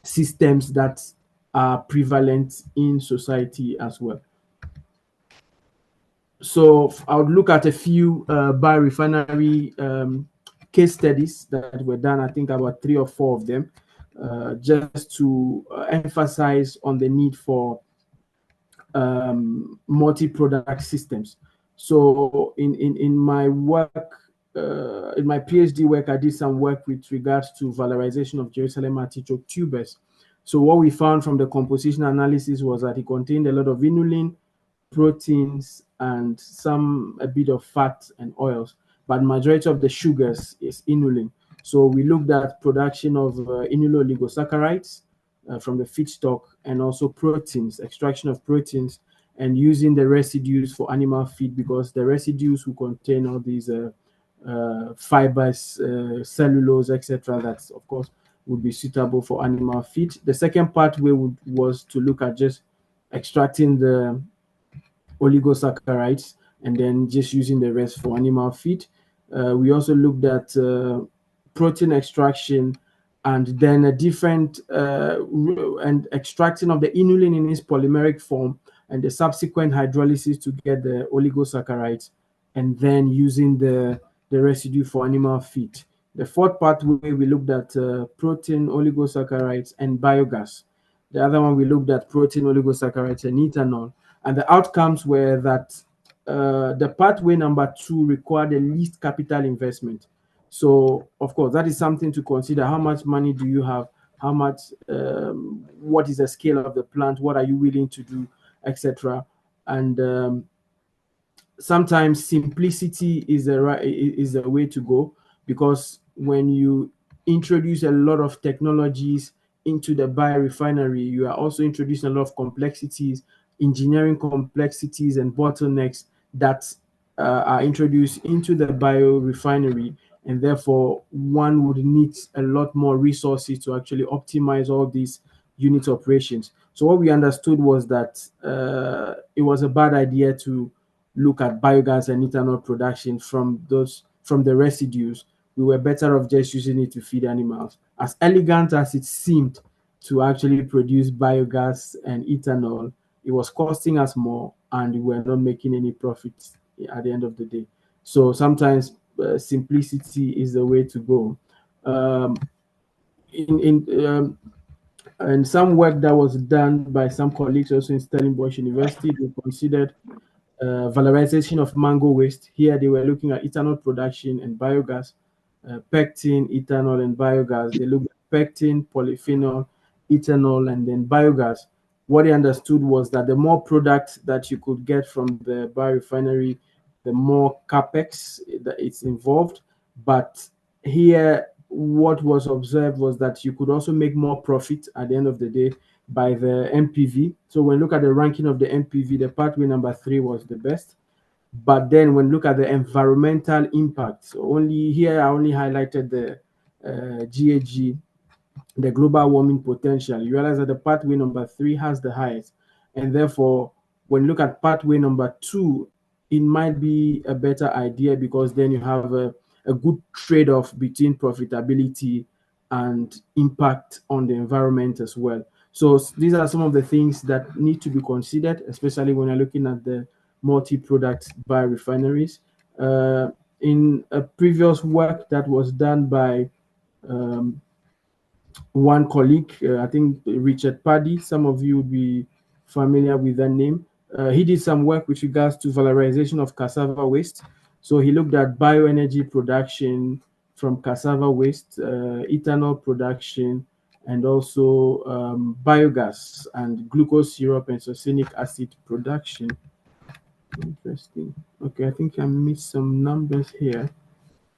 systems that are prevalent in society as well. So I would look at a few biorefinery case studies that were done, I think about 3 or 4 of them, just to emphasize on the need for multi-product systems. So in my work, in my PhD work, I did some work with regards to valorization of Jerusalem artichoke tubers. So what we found from the composition analysis was that it contained a lot of inulin, proteins, and a bit of fat and oils, but majority of the sugars is inulin. So we looked at production of inulo-oligosaccharides from the feedstock, and also proteins, extraction of proteins, and using the residues for animal feed, because the residues will contain all these fibers, cellulose, etc. That of course would be suitable for animal feed. The second pathway was to look at just extracting the oligosaccharides and then just using the rest for animal feed. We also looked at protein extraction, and then a different and extracting of the inulin in its polymeric form, and the subsequent hydrolysis to get the oligosaccharides, and then using the residue for animal feed. The fourth pathway, we looked at protein, oligosaccharides, and biogas. The other one, we looked at protein, oligosaccharides, and ethanol. And the outcomes were that the pathway number 2 required the least capital investment. So, of course, that is something to consider. How much money do you have? How much? What is the scale of the plant? What are you willing to do, etc. And sometimes simplicity is a way to go, because when you introduce a lot of technologies into the biorefinery, you are also introducing a lot of complexities, engineering complexities and bottlenecks that are introduced into the biorefinery, and therefore one would need a lot more resources to actually optimize all these unit operations. So what we understood was that it was a bad idea to look at biogas and ethanol production from the residues. We were better off just using it to feed animals. As elegant as it seemed to actually produce biogas and ethanol, it was costing us more, and we were not making any profits at the end of the day. So sometimes simplicity is the way to go. And some work that was done by some colleagues also in Stellenbosch University, they considered valorization of mango waste. Here they were looking at ethanol production and biogas, pectin, ethanol, and biogas. They looked at pectin, polyphenol, ethanol, and then biogas. What they understood was that the more product that you could get from the biorefinery, the more capex that it's involved. But here, what was observed was that you could also make more profit at the end of the day by the MPV. So when you look at the ranking of the MPV, the pathway number 3 was the best. But then when you look at the environmental impact, so only here I only highlighted the GHG, the global warming potential. You realize that the pathway number 3 has the highest. And therefore, when you look at pathway number 2, it might be a better idea, because then you have a good trade-off between profitability and impact on the environment as well. So these are some of the things that need to be considered, especially when you're looking at the multi-product biorefineries. In a previous work that was done by one colleague, I think Richard Paddy, some of you would be familiar with that name. He did some work with regards to valorization of cassava waste. So he looked at bioenergy production from cassava waste, ethanol production, and also biogas and glucose syrup and succinic acid production. Interesting. Okay, I think I missed some numbers here.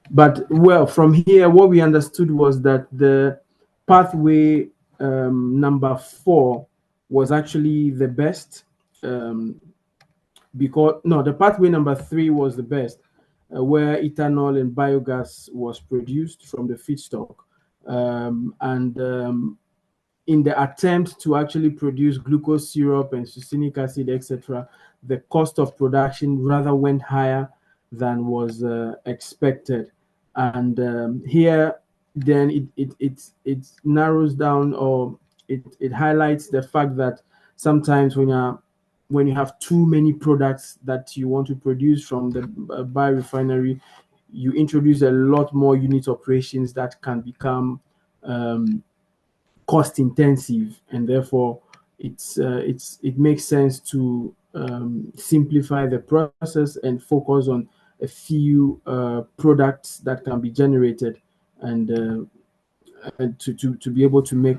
But well, from here, what we understood was that the pathway number 4 was actually the best, because no, the pathway number 3 was the best, where ethanol and biogas was produced from the feedstock, and in the attempt to actually produce glucose syrup and succinic acid, etc., the cost of production rather went higher than was expected. And here, then it narrows down, or it highlights the fact that sometimes when you have too many products that you want to produce from the biorefinery, you introduce a lot more unit operations that can become cost intensive, and therefore it makes sense to simplify the process and focus on a few products that can be generated, and to be able to make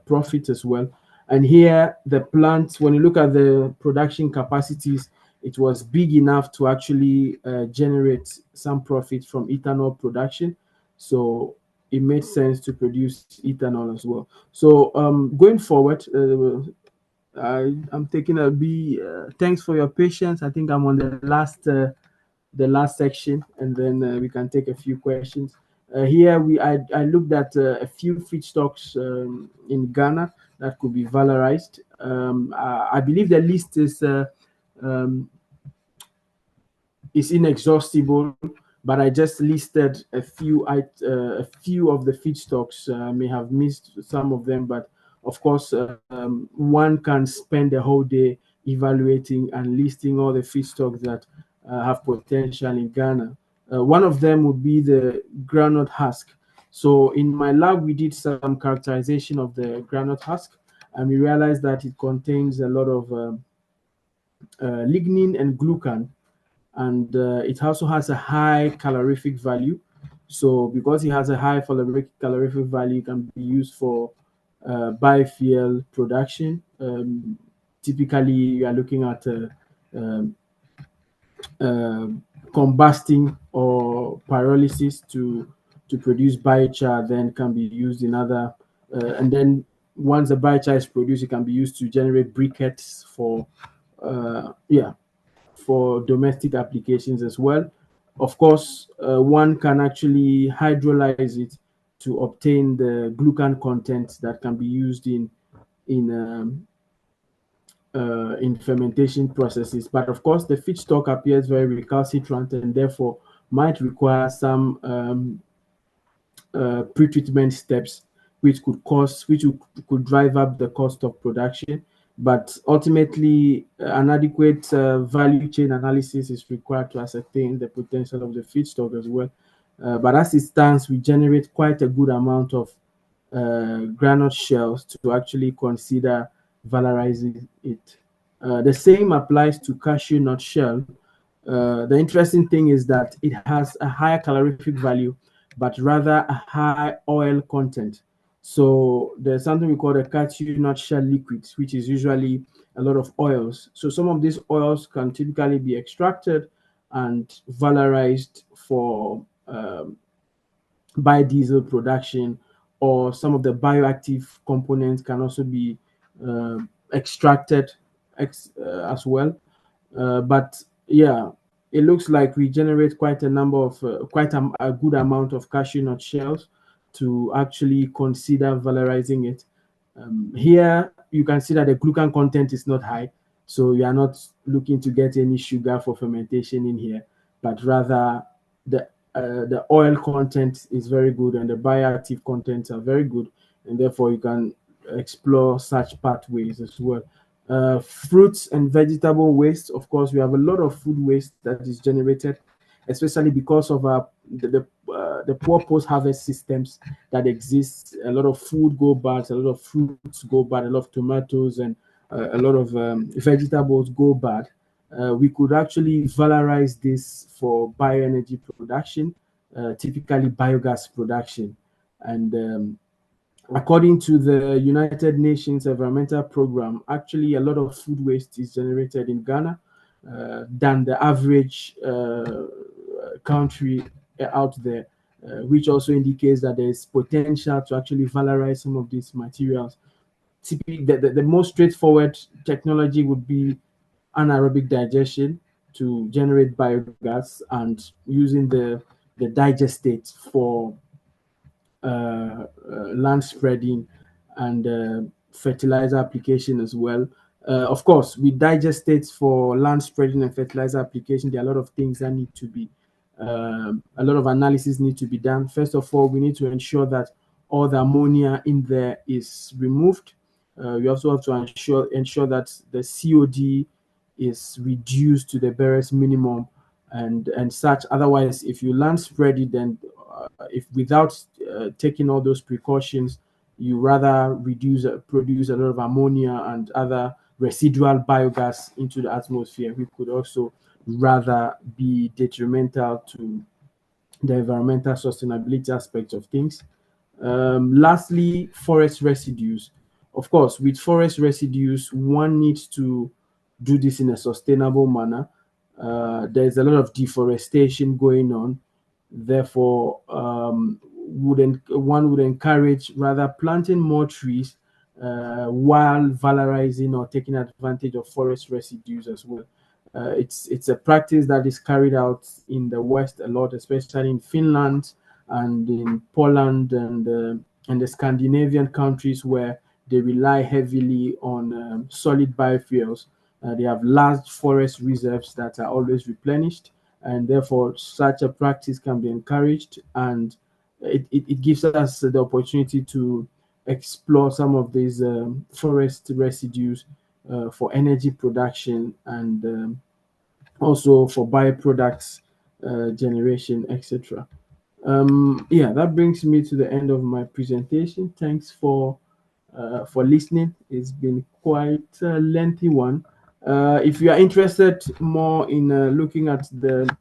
profit as well. And here, the plant, when you look at the production capacities, it was big enough to actually generate some profit from ethanol production. So it made sense to produce ethanol as well. So going forward, I'm taking a B. Thanks for your patience. I think I'm on the last section, and then we can take a few questions. Here I looked at a few feedstocks in Ghana that could be valorized. I believe the list um, is inexhaustible, but I just listed a few of the feedstocks. May have missed some of them, but of course, one can spend the whole day evaluating and listing all the feedstocks that have potential in Ghana. One of them would be the granite husk. So in my lab, we did some characterization of the granite husk, and we realized that it contains a lot of lignin and glucan, and it also has a high calorific value. So because it has a high calorific value, it can be used for biofuel production. Typically, you are looking at um, uh, combusting or pyrolysis to produce biochar, then can be used in other and then once the biochar is produced, it can be used to generate briquettes for yeah, for domestic applications as well. Of course, one can actually hydrolyze it to obtain the glucan content that can be used in in fermentation processes. But of course, the feedstock appears very recalcitrant and therefore might require some pre-treatment steps, which could drive up the cost of production. But ultimately, an adequate value chain analysis is required to ascertain the potential of the feedstock as well. But as it stands, we generate quite a good amount of granite shells to actually consider valorizing it. The same applies to cashew nut shell. The interesting thing is that it has a higher calorific value, but rather a high oil content. So there's something we call the cashew nut shell liquid, which is usually a lot of oils. So some of these oils can typically be extracted and valorized for biodiesel production, or some of the bioactive components can also be uh, extracted as well. But yeah, it looks like we generate quite a number of a good amount of cashew nut shells to actually consider valorizing it. Here you can see that the glucan content is not high, so you are not looking to get any sugar for fermentation in here, but rather the the oil content is very good and the bioactive contents are very good, and therefore you can explore such pathways as well. Fruits and vegetable waste, of course, we have a lot of food waste that is generated, especially because of the poor post-harvest systems that exist. A lot of food go bad, a lot of fruits go bad, a lot of tomatoes and a lot of vegetables go bad. We could actually valorize this for bioenergy production, typically biogas production. And according to the United Nations Environmental Program, actually a lot of food waste is generated in Ghana than the average country out there, which also indicates that there is potential to actually valorize some of these materials. Typically, the most straightforward technology would be anaerobic digestion to generate biogas, and using the digestate for land spreading and fertilizer application as well. Of course, with digestates for land spreading and fertilizer application, there are a lot of things that need to be, a lot of analysis need to be done. First of all, we need to ensure that all the ammonia in there is removed. We also have to ensure that the COD is reduced to the barest minimum and such. Otherwise, if you land spread it, then if without taking all those precautions, you rather produce a lot of ammonia and other residual biogas into the atmosphere, which could also rather be detrimental to the environmental sustainability aspect of things. Lastly, forest residues. Of course, with forest residues, one needs to do this in a sustainable manner. There's a lot of deforestation going on. Therefore, one would encourage rather planting more trees while valorizing or taking advantage of forest residues as well. It's a practice that is carried out in the West a lot, especially in Finland and in Poland and the Scandinavian countries where they rely heavily on solid biofuels. They have large forest reserves that are always replenished, and therefore such a practice can be encouraged, and it gives us the opportunity to explore some of these forest residues for energy production and also for byproducts generation, etc. Yeah, that brings me to the end of my presentation. Thanks for listening. It's been quite a lengthy one. If you are interested more in looking at the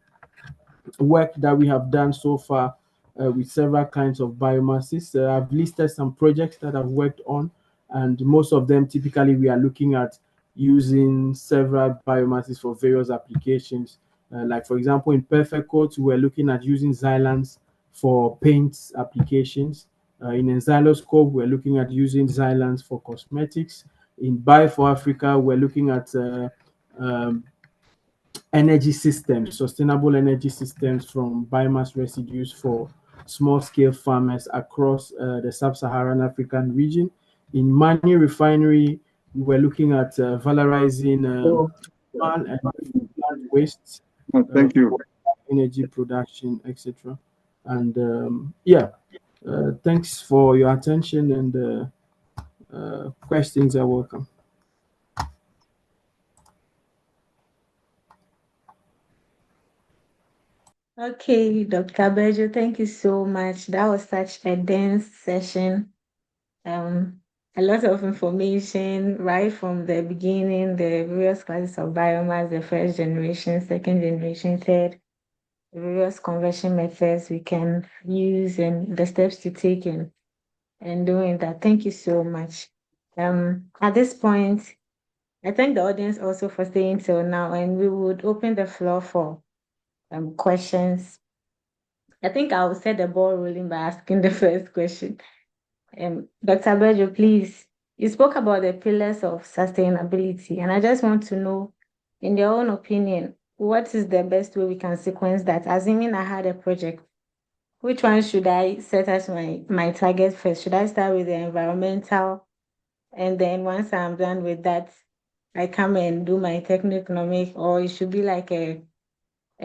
work that we have done so far with several kinds of biomasses. I've listed some projects that I've worked on, and most of them typically we are looking at using several biomasses for various applications. Like for example, in Perfect Coats, we're looking at using xylans for paint applications. In Enzyloscope, we're looking at using xylans for cosmetics. In Bio for Africa, we're looking at um, energy systems, sustainable energy systems from biomass residues for small scale farmers across the sub Saharan African region. In Mani Refinery, we were looking at valorizing human and plant wastes Thank you. for energy production, etc. And yeah, thanks for your attention, and questions are welcome. Okay, Dr. Bedzo, thank you so much. That was such a dense session. Um, a lot of information right from the beginning, the various classes of biomass, the first generation, second generation, third, the various conversion methods we can use and the steps to take in doing that. Thank you so much. At this point, I thank the audience also for staying till now, and we would open the floor for questions. I think I'll set the ball rolling by asking the first question. Dr. Bejo, please, you spoke about the pillars of sustainability, and I just want to know, in your own opinion, what is the best way we can sequence that? Assuming I had a project, which one should I set as my target first? Should I start with the environmental, and then once I'm done with that, I come and do my techno-economic, or it should be like a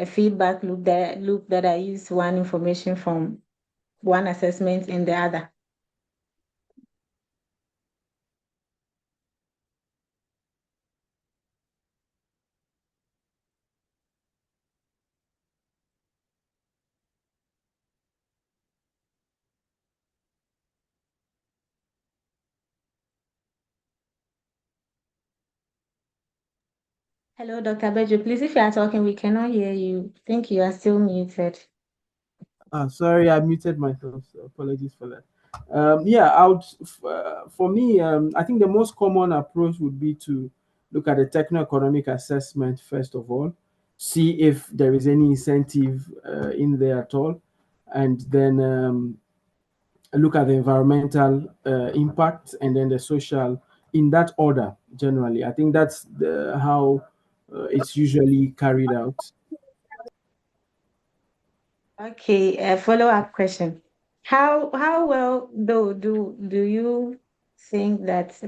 feedback loop that I use one information from one assessment in the other? Hello, Dr. Bejo. Please, if you are talking, we cannot hear you. I think you are still muted. Sorry, I muted myself. So apologies for that. Yeah, for me, I think the most common approach would be to look at the techno-economic assessment first of all, see if there is any incentive in there at all, and then look at the environmental impact and then the social in that order. Generally, I think that's how it's usually carried out. Okay, a follow-up question. How well though do you think that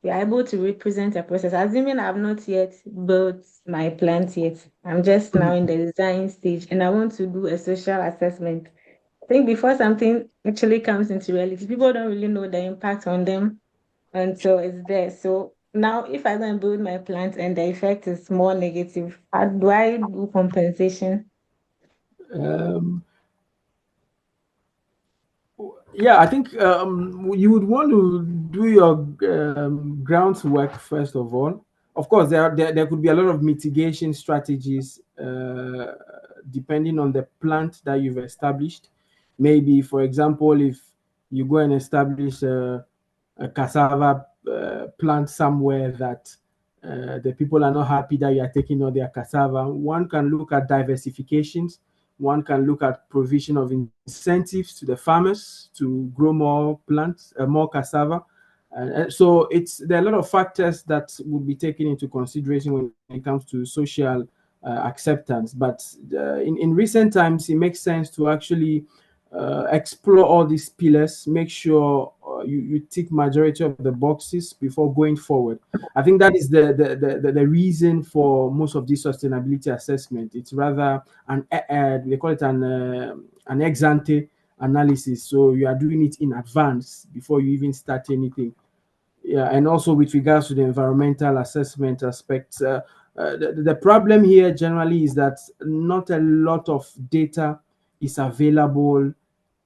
you're able to represent a process? Assuming I've not yet built my plant yet, I'm just now in the design stage and I want to do a social assessment. I think before something actually comes into reality, people don't really know the impact on them until it's there. So now if I go and build my plant and the effect is more negative, how do I do compensation? Um, Yeah, I think you would want to do your groundwork first of all. Of course, there could be a lot of mitigation strategies depending on the plant that you've established. Maybe, for example, if you go and establish a cassava plant somewhere that the people are not happy that you are taking all their cassava, one can look at diversifications. One can look at provision of incentives to the farmers to grow more plants, more cassava. So there are a lot of factors that would be taken into consideration when it comes to social acceptance. But in recent times, it makes sense to actually explore all these pillars, make sure you tick majority of the boxes before going forward. I think that is the reason for most of this sustainability assessment. It's rather they call it an ex ante analysis. So you are doing it in advance before you even start anything. Yeah, and also with regards to the environmental assessment aspects, the problem here generally is that not a lot of data is available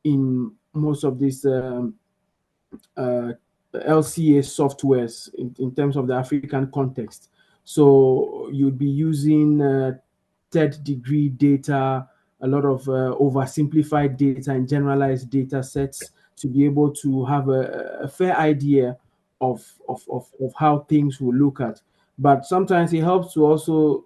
in most of these uh, LCA softwares in terms of the African context. So you'd be using third degree data, a lot of oversimplified data and generalized data sets to be able to have a fair idea of how things will look at. But sometimes it helps to also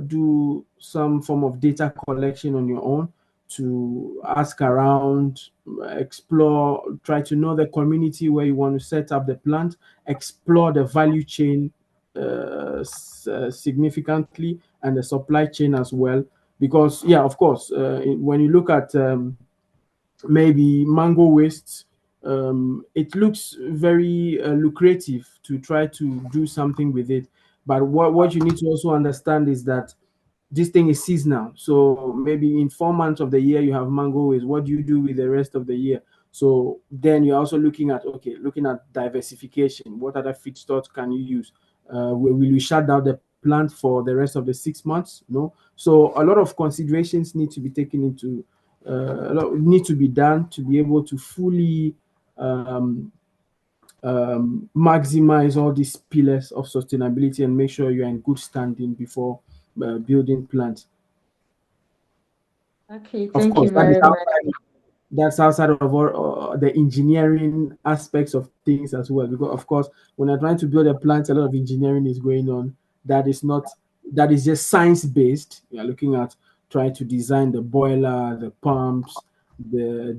do some form of data collection on your own to ask around, explore, try to know the community where you want to set up the plant, explore the value chain significantly and the supply chain as well. Because, yeah, of course, when you look at maybe mango waste, it looks very lucrative to try to do something with it. But what you need to also understand is that this thing is seasonal. So maybe in 4 months of the year you have mango waste. What do you do with the rest of the year? So then you're also looking at diversification. What other feedstocks can you use? Will you shut down the plant for the rest of the 6 months? No. So a lot of considerations need to be taken into a lot need to be done to be able to fully um, maximize all these pillars of sustainability and make sure you're in good standing before building plants. Okay, Of thank course, you very much. that's outside of all, the engineering aspects of things as well. Because of course, when you're trying to build a plant, a lot of engineering is going on. That is not that is just science based. You're looking at trying to design the boiler, the pumps, the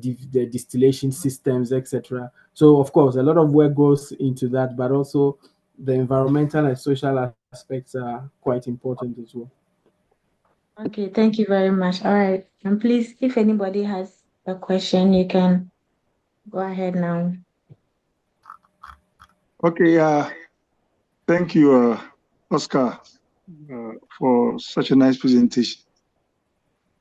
distillation systems, etc. So of course, a lot of work goes into that, but also the environmental and social aspects are quite important as well. Okay, thank you very much. All right. And please, if anybody has a question, you can go ahead now. Okay, thank you, Oscar, for such a nice presentation.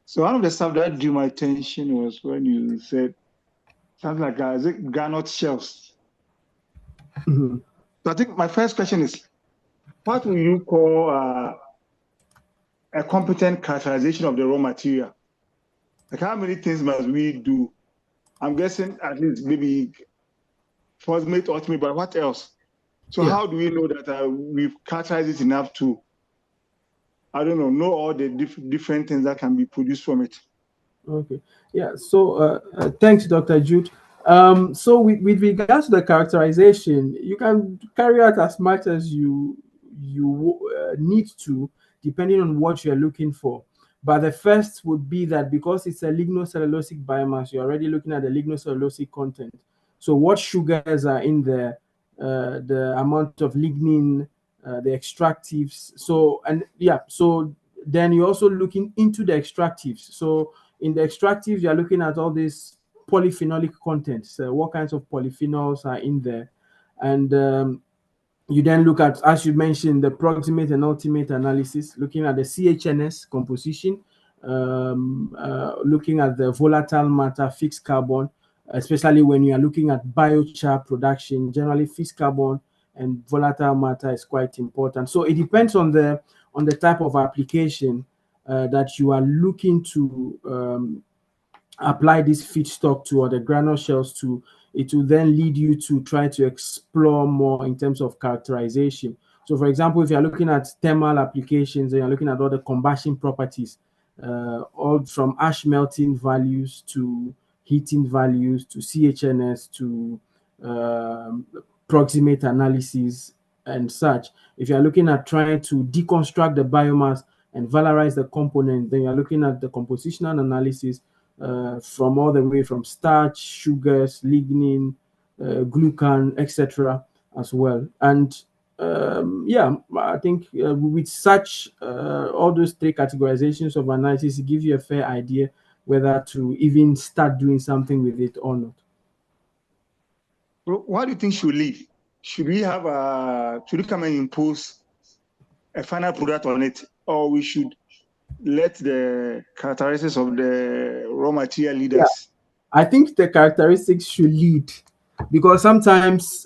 So one of the stuff that drew my attention was when you said something like, is it granite shells? Mhm. So I think my first question is, what will you call a competent characterization of the raw material? Like how many things must we do? I'm guessing at least maybe first mate, ultimate, but what else? So Yeah. how do we know that we've characterized it enough to, I don't know all the different things that can be produced from it? Okay. Yeah. So thanks, Dr. Jude. So with regards to the characterization, you can carry out as much as you need to, depending on what you're looking for. But the first would be that because it's a lignocellulosic biomass, you're already looking at the lignocellulosic content. So what sugars are in there, the amount of lignin, the extractives. So and yeah, so then you're also looking into the extractives. So in the extractives, you're looking at all these polyphenolic contents, what kinds of polyphenols are in there. And you then look at, as you mentioned, the proximate and ultimate analysis, looking at the CHNS composition, looking at the volatile matter, fixed carbon, especially when you are looking at biochar production. Generally, fixed carbon and volatile matter is quite important. So it depends on the type of application that you are looking to apply this feedstock to, or the granule shells to, it will then lead you to try to explore more in terms of characterization. So for example, if you're looking at thermal applications and you're looking at all the combustion properties, all from ash melting values to heating values to CHNS to proximate analysis and such. If you're looking at trying to deconstruct the biomass and valorize the component, then you're looking at the compositional analysis from all the way from starch, sugars, lignin, glucan, etc. as well. And yeah, I think with such all those three categorizations of analysis, it gives you a fair idea whether to even start doing something with it or not. What do you think should lead? Should we come and impose a final product on it, or we should let the characteristics of the raw material lead us? I think the characteristics should lead, because sometimes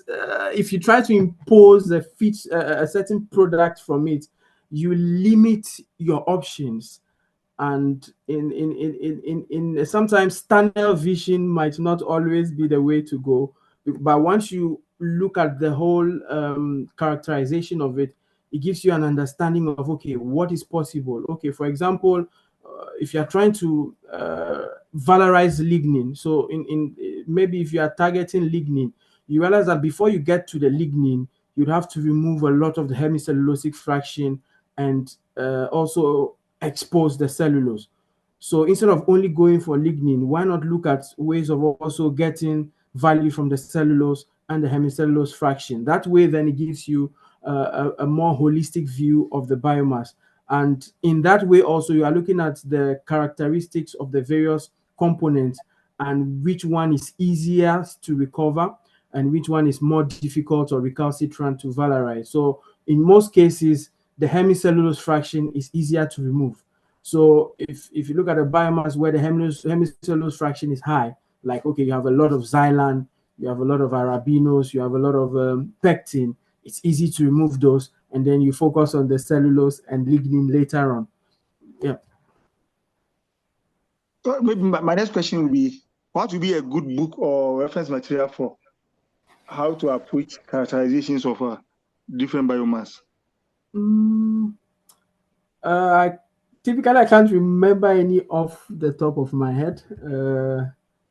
if you try to impose a certain product from it, you limit your options, and in sometimes tunnel vision might not always be the way to go. But once you look at the whole characterization of it, it gives you an understanding of, okay, what is possible. Okay, for example, if you're trying to valorize lignin, so in maybe if you are targeting lignin, you realize that before you get to the lignin, you'd have to remove a lot of the hemicellulosic fraction and also expose the cellulose. So instead of only going for lignin, why not look at ways of also getting value from the cellulose and the hemicellulose fraction? That way, then it gives you a more holistic view of the biomass. And in that way, also, you are looking at the characteristics of the various components and which one is easier to recover and which one is more difficult or recalcitrant to valorize. So in most cases, the hemicellulose fraction is easier to remove. So if you look at a biomass where the hemicellulose fraction is high, like, okay, you have a lot of xylan, you have a lot of arabinos, you have a lot of pectin, it's easy to remove those, and then you focus on the cellulose and lignin later on. Yeah. So maybe my next question will be, what would be a good book or reference material for how to approach characterizations of different biomass? Typically, I can't remember any off the top of my head.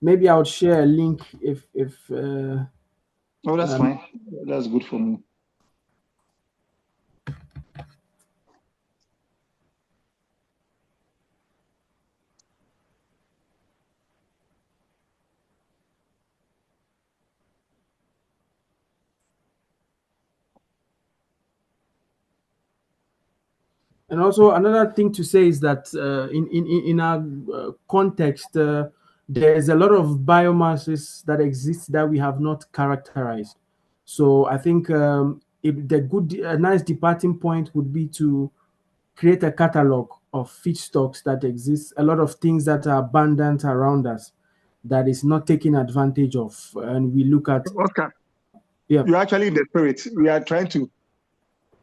Maybe I would share a link if. Oh, that's fine. That's good for me. And also another thing to say is that in our context, there is a lot of biomasses that exist that we have not characterized. So I think a nice departing point would be to create a catalog of feedstocks that exist, a lot of things that are abundant around us that is not taken advantage of. And we look at Oscar, yeah. you're actually in the spirit. We are trying to,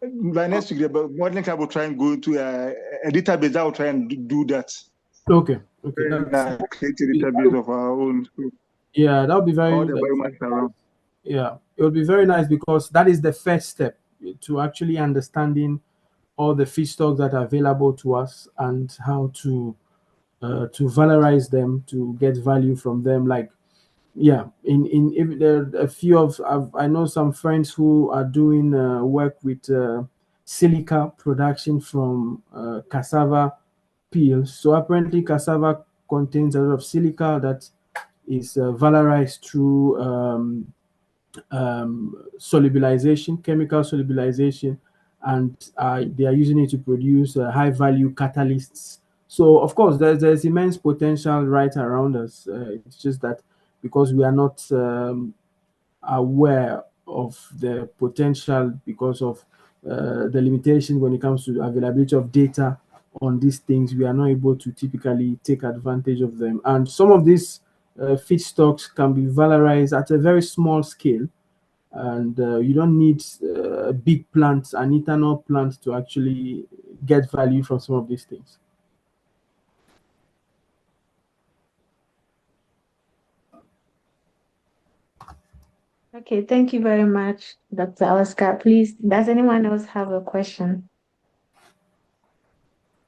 by next week, the modeling club will try and go into a database that will try and do that. Okay. Create a database of our own. Yeah, that would be very. All the biomass around. Yeah, it would be very nice, because that is the first step to actually understanding all the feedstocks that are available to us and how to valorize them to get value from them. Like, yeah, in if there are a few of I know some friends who are doing work with silica production from cassava peels. So apparently, cassava contains a lot of silica that is valorized through solubilization, chemical solubilization, and they are using it to produce high value catalysts. So of course, there's immense potential right around us. It's just that because we are not aware of the potential, because of the limitation when it comes to availability of data on these things, we are not able to typically take advantage of them. And some of these feedstocks can be valorized at a very small scale, and you don't need a big plant, an ethanol plant, to actually get value from some of these things. Okay, thank you very much, Dr. Oscar. Please, does anyone else have a question?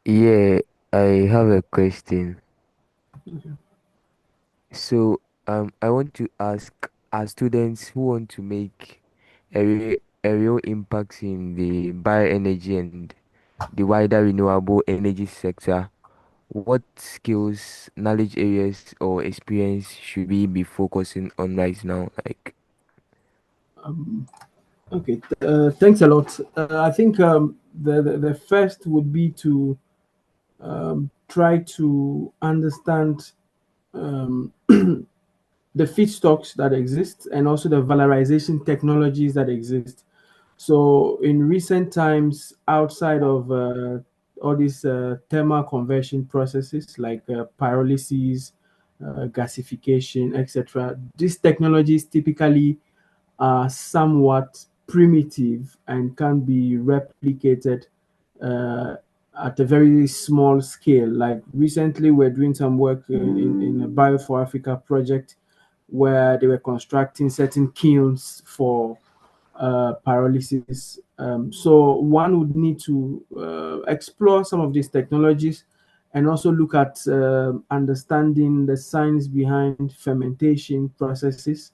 Yeah, I have a question. So, I want to ask, are students who want to make a real impact in the bioenergy and the wider renewable energy sector, what skills, knowledge areas, or experience should we be focusing on right now? Like, Okay, thanks a lot. I think the first would be to try to understand um, the feedstocks that exist and also the valorization technologies that exist. So in recent times, outside of all these thermal conversion processes like pyrolysis, gasification, etc., these technologies typically are somewhat primitive and can be replicated uh, at a very small scale. Like recently, we're doing some work in a Bio for Africa project where they were constructing certain kilns for pyrolysis. So one would need to explore some of these technologies and also look at understanding the science behind fermentation processes,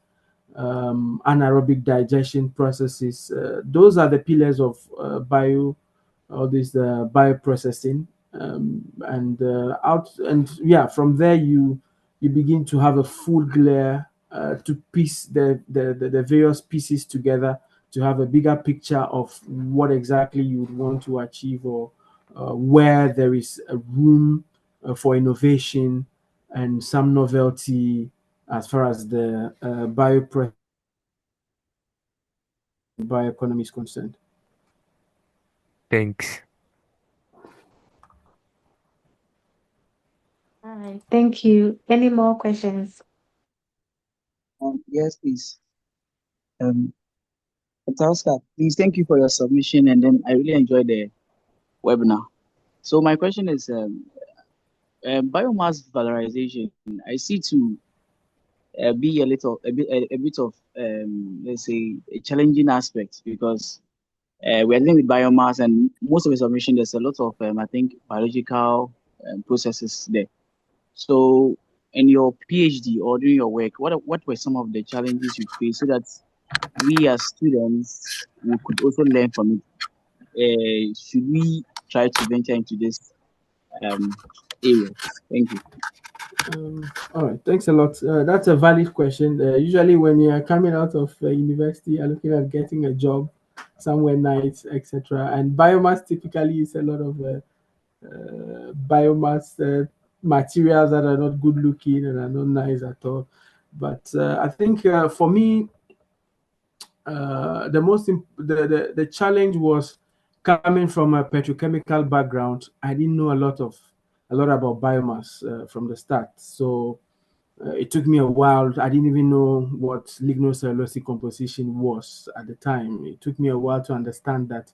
anaerobic digestion processes. Those are the pillars of all this bioprocessing, and out and yeah, from there you begin to have a full glare to piece the various pieces together to have a bigger picture of what exactly you would want to achieve, or where there is a room for innovation and some novelty as far as the bioeconomy is concerned. thanks. All right, thank you. Any more questions? Yes, please. Um, Dr. Oscar, please, thank you for your submission, and then I really enjoyed the webinar. So my question is, biomass valorization. I see to be a bit of let's say a challenging aspect because we are dealing with biomass, and most of the submission there's a lot of I think biological processes there. So in your PhD or doing your work, what were some of the challenges you faced so that we as students we could also learn from it? Should we try to venture into this um, area? Thank you. All right, thanks a lot. That's a valid question. Usually, when you are coming out of university, you're looking at getting a job somewhere nice, etc. And biomass typically is a lot of biomass materials that are not good looking and are not nice at all. But I think for me, the challenge was coming from a petrochemical background. I didn't know a lot about biomass from the start. So it took me a while. I didn't even know what lignocellulosic composition was at the time. It took me a while to understand that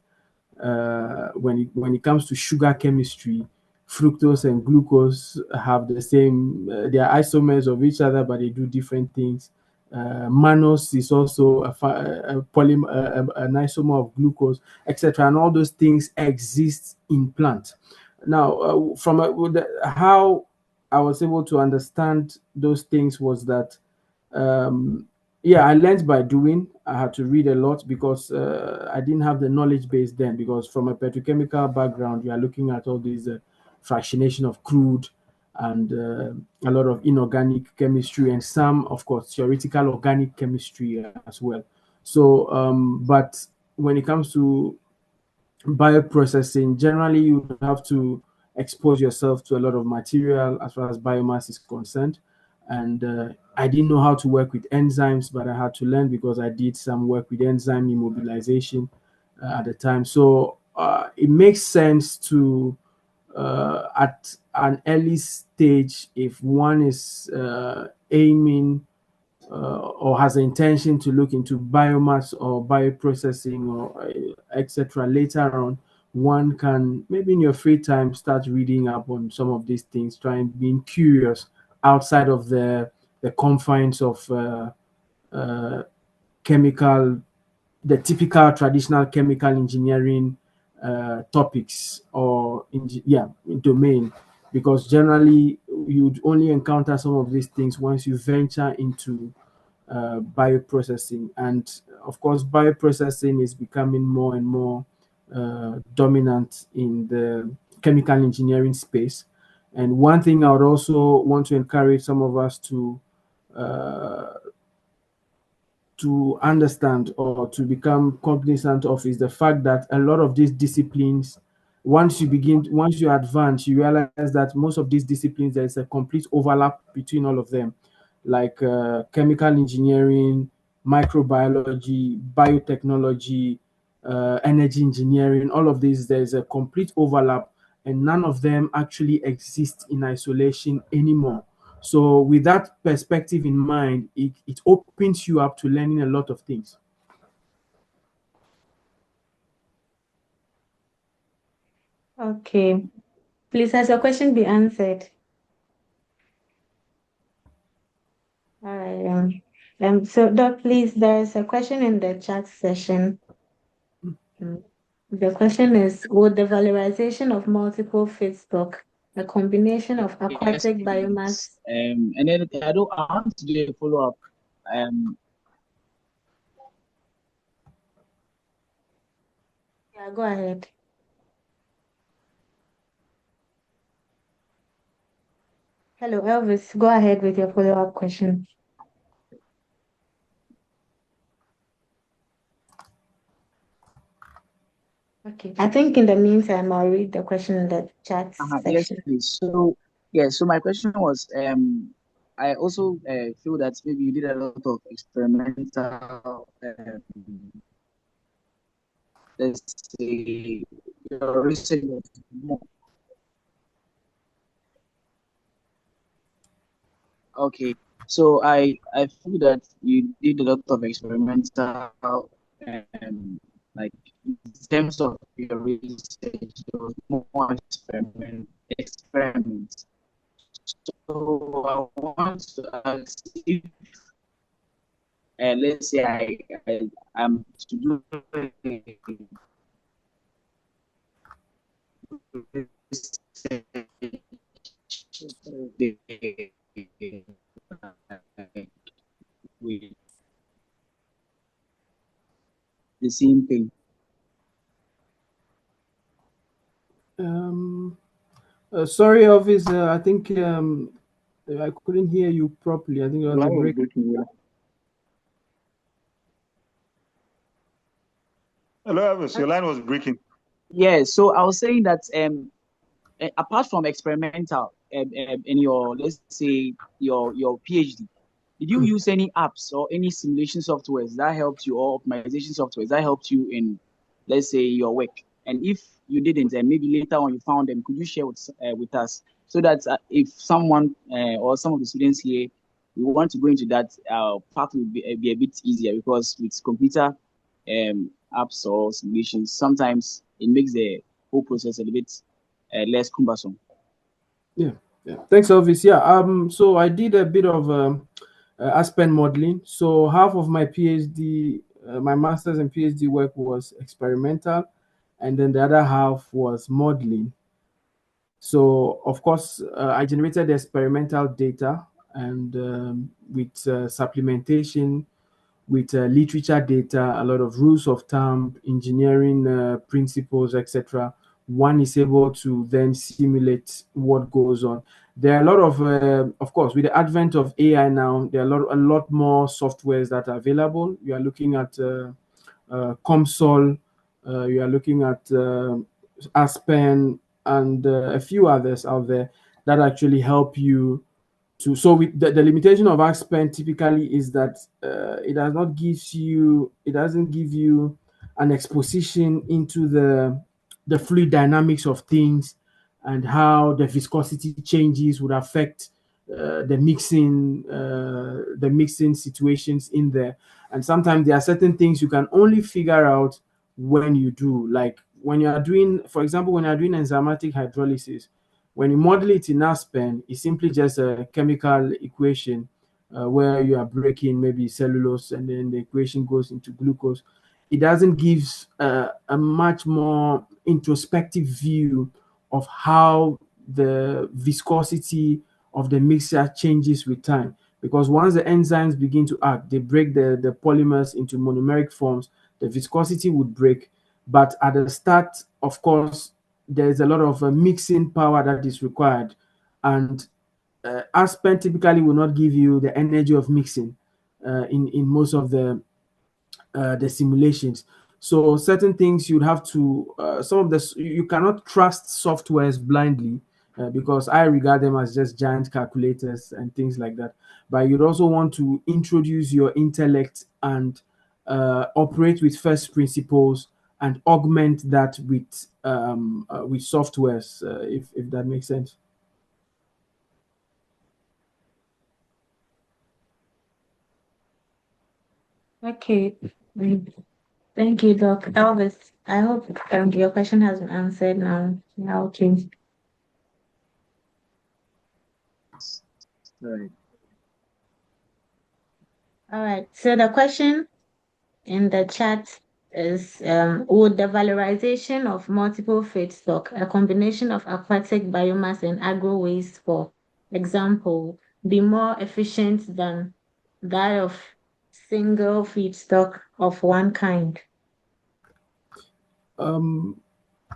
when it comes to sugar chemistry, fructose and glucose have the same, they are isomers of each other, but they do different things. Mannose is also an isomer of glucose, etc. And all those things exist in plant. Now, how I was able to understand those things was that um, yeah, I learned by doing. I had to read a lot because I didn't have the knowledge base then. Because from a petrochemical background, you are looking at all these fractionation of crude and a lot of inorganic chemistry and some, of course, theoretical organic chemistry as well. So, but when it comes to bioprocessing, generally you have to expose yourself to a lot of material as far as biomass is concerned. And I didn't know how to work with enzymes, but I had to learn because I did some work with enzyme immobilization at the time. So it makes sense to, at an early stage, if one is aiming or has the intention to look into biomass or bioprocessing or etc. later on, one can maybe in your free time start reading up on some of these things, trying being curious outside of the confines of uh, chemical, the typical traditional chemical engineering topics or domain, because generally you'd only encounter some of these things once you venture into bioprocessing. And of course, bioprocessing is becoming more and more dominant in the chemical engineering space. And one thing I would also want to encourage some of us uh, to understand or to become cognizant of is the fact that a lot of these disciplines, once you advance, you realize that most of these disciplines, there's a complete overlap between all of them, like chemical engineering, microbiology, biotechnology, energy engineering. All of these, there's a complete overlap, and none of them actually exist in isolation anymore. So with that perspective in mind, it opens you up to learning a lot of things. Okay. Please, has your question be answered? All right. So, Doc, please, there's a question in the chat session. The question is, would the valorization of multiple feedstock, a combination of Yes, aquatic please. biomass? And then I want to do a follow up. Yeah, go ahead. Hello, Elvis. Go ahead with your follow-up question. Okay. I think in the meantime, I'll read the question in the chat Yes, section. please. So, yeah, so my question was, I also feel that maybe you did a lot of experimental, let's say, your research was more. Okay, so I feel that you did a lot of experimental, like in terms of your research, there was more experiments. So I want to ask if, let's say I'm to do research with the same thing. Sorry, Elvis, I think I couldn't hear you properly. I think there was a Line was break. breaking. Yeah. Hello, Elvis. Your line was breaking. Yeah, so I was saying that apart from experimental in your, let's say, your PhD, did you use any apps or any simulation softwares that helped you, or optimization softwares that helped you in, let's say, your work? And if you didn't, and maybe later on you found them, could you share with us, so that if someone or some of the students here, we want to go into that path, will be a bit easier, because with computer apps or simulations, sometimes it makes the whole process a little bit less cumbersome. Yeah, yeah. Thanks, Elvis. Yeah. So I did a bit of Aspen modeling. So half of my PhD, my master's and PhD work was experimental, and then the other half was modeling. So of course, I generated experimental data, and with supplementation, with literature data, a lot of rules of thumb, engineering principles, etc. One is able to then simulate what goes on. There are a lot of course, with the advent of AI now, there are a lot more softwares that are available. You are looking at COMSOL, you are looking at Aspen, and a few others out there that actually help you to. So with the limitation of Aspen typically is that it doesn't give you an exposition into the fluid dynamics of things, and how the viscosity changes would affect the mixing situations in there. And sometimes there are certain things you can only figure out when you do, like when you are doing, for example, when you are doing enzymatic hydrolysis. When you model it in Aspen, it's simply just a chemical equation. where you are breaking maybe cellulose and then the equation goes into glucose. It doesn't give a much more introspective view of how the viscosity of the mixture changes with time. Because once the enzymes begin to act, they break the polymers into monomeric forms, the viscosity would break. But at the start, of course, there's a lot of mixing power that is required. And Aspen typically will not give you the energy of mixing in most of the simulations. So certain things you'd have to some of the you cannot trust softwares blindly because I regard them as just giant calculators and things like that. But you'd also want to introduce your intellect and operate with first principles and augment that with softwares, if that makes sense. Okay. Thank you, Doc. Elvis, I hope your question has been answered now. Yeah, okay. Right. All right. So the question in the chat is would the valorization of multiple feedstock, a combination of aquatic biomass and agro waste, for example, be more efficient than that of single feedstock of one kind?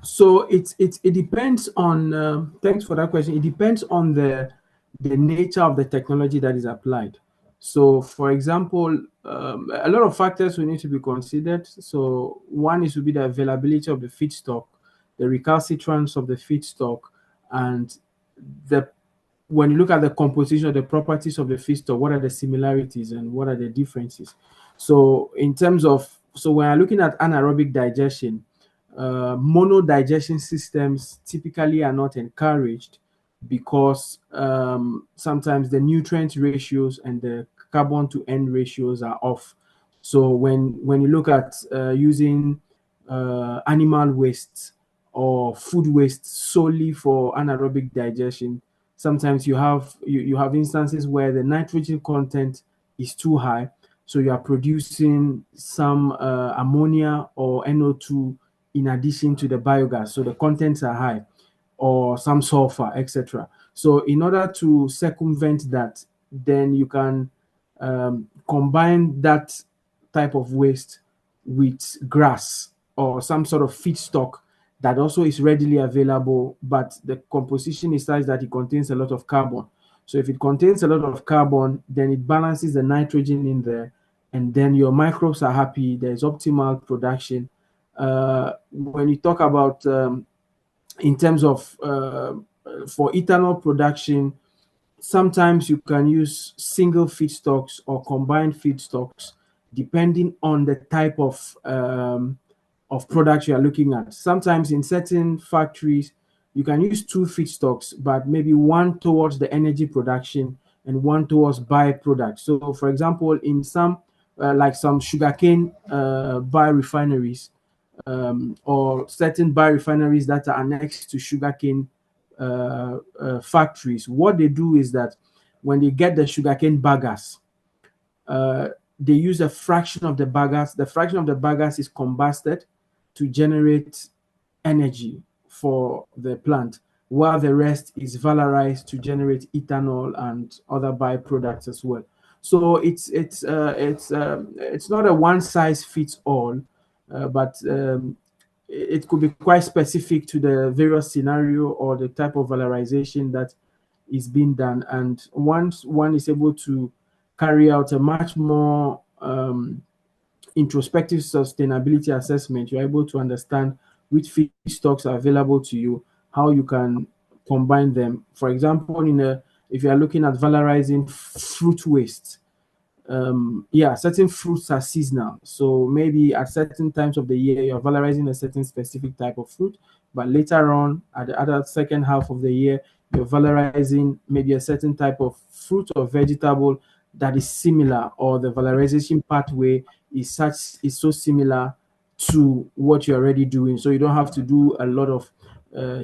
So it depends on. Thanks for that question. It depends on the nature of the technology that is applied. So, for example, a lot of factors will need to be considered. So, one is to be the availability of the feedstock, the recalcitrance of the feedstock, and the when you look at the composition of the properties of the feedstock, what are the similarities and what are the differences? So, in terms of when I'm looking at anaerobic digestion, monodigestion systems typically are not encouraged because sometimes the nutrient ratios and the carbon to N ratios are off. So when you look at using animal waste or food waste solely for anaerobic digestion, sometimes you have instances where the nitrogen content is too high, so you are producing some ammonia or NO2 in addition to the biogas. So the contents are high, or some sulfur, etc. So in order to circumvent that, then you can combine that type of waste with grass or some sort of feedstock that also is readily available, but the composition is such that it contains a lot of carbon. So if it contains a lot of carbon, then it balances the nitrogen in there, and then your microbes are happy. There's optimal production. When you talk about in terms of for ethanol production, sometimes you can use single feedstocks or combined feedstocks depending on the type of product you are looking at. Sometimes in certain factories, you can use two feedstocks, but maybe one towards the energy production and one towards byproducts. So, for example, in some like some sugarcane biorefineries, or certain biorefineries that are annexed to sugarcane factories, what they do is that when they get the sugarcane bagasse, they use a fraction of the bagasse. The fraction of the bagasse is combusted to generate energy for the plant, while the rest is valorized to generate ethanol and other byproducts as well. So it's not a one size fits all, but it could be quite specific to the various scenario or the type of valorization that is being done. And once one is able to carry out a much more introspective sustainability assessment, you're able to understand which feedstocks are available to you, how you can combine them. For example, if you are looking at valorizing fruit waste, yeah, certain fruits are seasonal. So maybe at certain times of the year, you're valorizing a certain specific type of fruit, but later on, at the other second half of the year, you're valorizing maybe a certain type of fruit or vegetable that is similar, or the valorization pathway is so similar to what you're already doing. So you don't have to do a lot of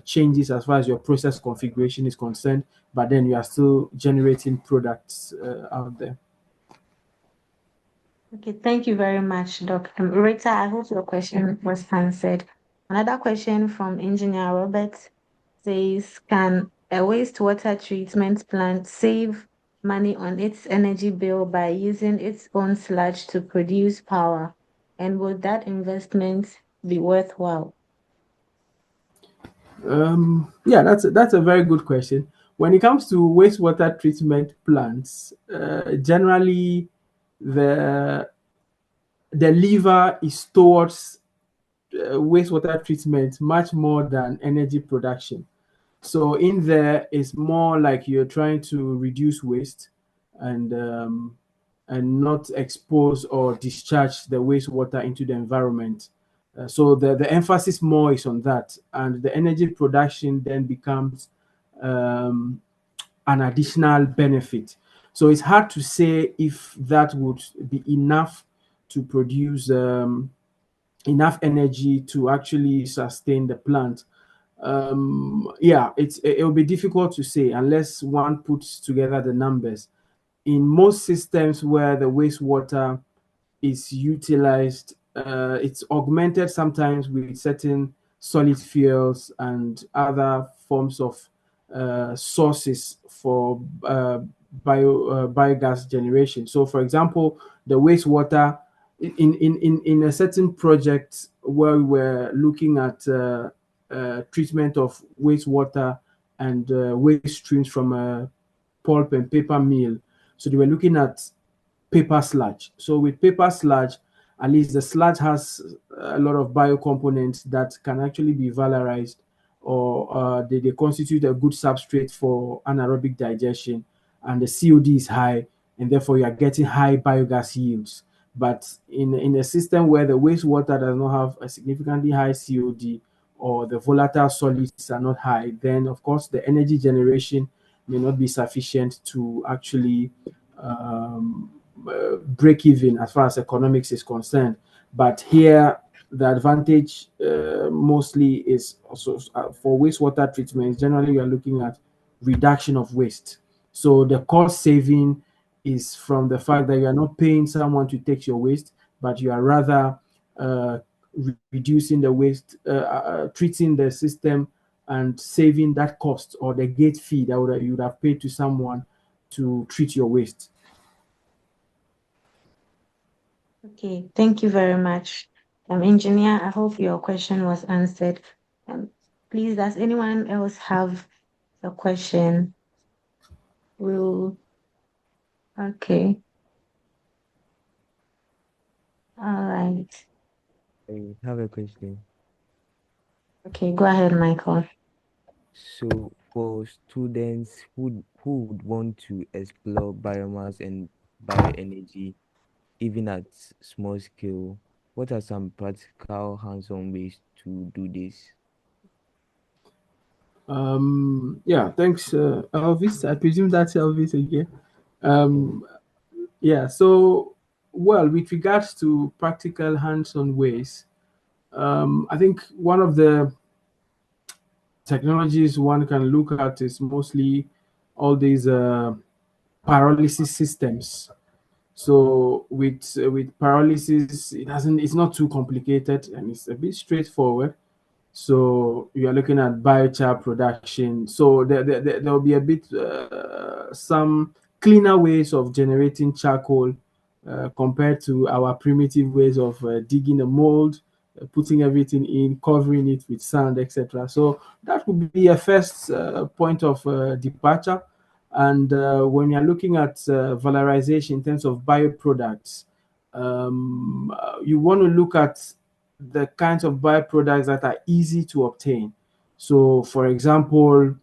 changes as far as your process configuration is concerned, but then you are still generating products out there. Okay, thank you very much, Doc. Rita, I hope your question was answered. Another question from Engineer Robert says, can a wastewater treatment plant save money on its energy bill by using its own sludge to produce power? And would that investment be worthwhile? Yeah, that's a very good question. When it comes to wastewater treatment plants, generally the the lever is towards wastewater treatment much more than energy production. So in there, it's more like you're trying to reduce waste and not expose or discharge the wastewater into the environment. So the emphasis more is on that, and the energy production then becomes um, an additional benefit. So it's hard to say if that would be enough to produce enough energy to actually sustain the plant. Yeah, it'll be difficult to say unless one puts together the numbers. In most systems where the wastewater is utilized, it's augmented sometimes with certain solid fuels and other forms of sources for biogas generation. So, for example, the wastewater in a certain project where we were looking at treatment of wastewater and waste streams from a pulp and paper mill. So they were looking at paper sludge. So with paper sludge, at least the sludge has a lot of biocomponents that can actually be valorized, or they constitute a good substrate for anaerobic digestion, and the COD is high, and therefore you are getting high biogas yields. But in a system where the wastewater does not have a significantly high COD, or the volatile solids are not high, then of course the energy generation may not be sufficient to actually um, break even as far as economics is concerned. But here, the advantage mostly is also for wastewater treatment. Generally, you are looking at reduction of waste. So the cost saving is from the fact that you are not paying someone to take your waste, but you are rather uh, reducing the waste, treating the system and saving that cost or the gate fee that you would have paid to someone to treat your waste. Okay, thank you very much. Engineer, I hope your question was answered. Please, does anyone else have a question? Will Okay. All right. I have a question. Okay, go ahead, Michael. So for students who would want to explore biomass and bioenergy, even at small scale, what are some practical hands-on ways to do this? Yeah, thanks, Elvis. I presume that's Elvis again. Oh, Um, yeah, so, well, with regards to practical hands-on ways, I think one of the technologies one can look at is mostly all these pyrolysis systems. So with pyrolysis, it's not too complicated and it's a bit straightforward. So you are looking at biochar production. So there will be a bit some cleaner ways of generating charcoal compared to our primitive ways of digging a mold, putting everything in, covering it with sand, etc. So that would be a first point of departure. And when you're looking at valorization in terms of bioproducts, you want to look at the kinds of byproducts that are easy to obtain. So, for example,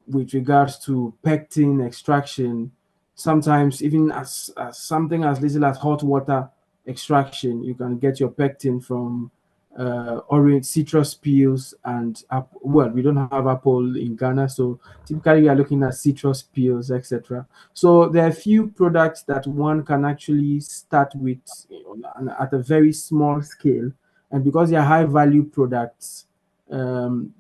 with regards to pectin extraction, sometimes even as something as little as hot water extraction, you can get your pectin from orange citrus peels and well, we don't have apple in Ghana, so typically we are looking at citrus peels, etc. So there are a few products that one can actually start with, at a very small scale, and because they are high value products, um,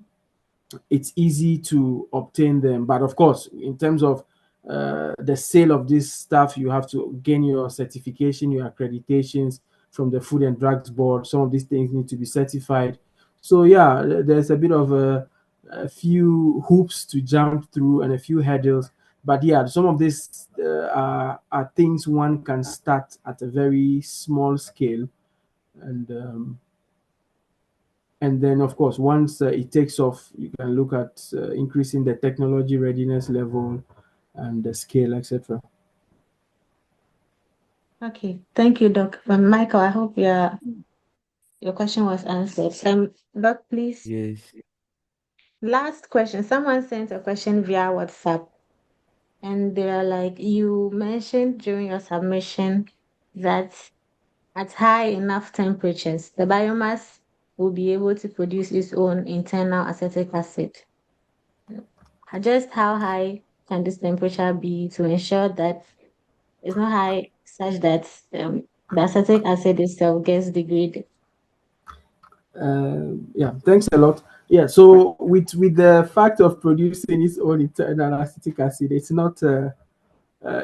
it's easy to obtain them. But of course, in terms of the sale of this stuff, you have to gain your certification, your accreditations from the Food and Drugs Board. Some of these things need to be certified. So yeah, there's a bit of a few hoops to jump through and a few hurdles. But yeah, some of these are things one can start at a very small scale, and then of course once it takes off, you can look at increasing the technology readiness level and the scale, etc. Okay, thank you, Doc. Michael, I hope your question was answered. Doc, please. Yes. Last question. Someone sent a question via WhatsApp, and they are like, you mentioned during your submission that at high enough temperatures, the biomass will be able to produce its own internal acetic acid. Just how high can this temperature be to ensure that it's not high such that the acetic acid itself gets degraded? Yeah, thanks a lot. Yeah, so with the fact of producing its own internal acetic acid, uh,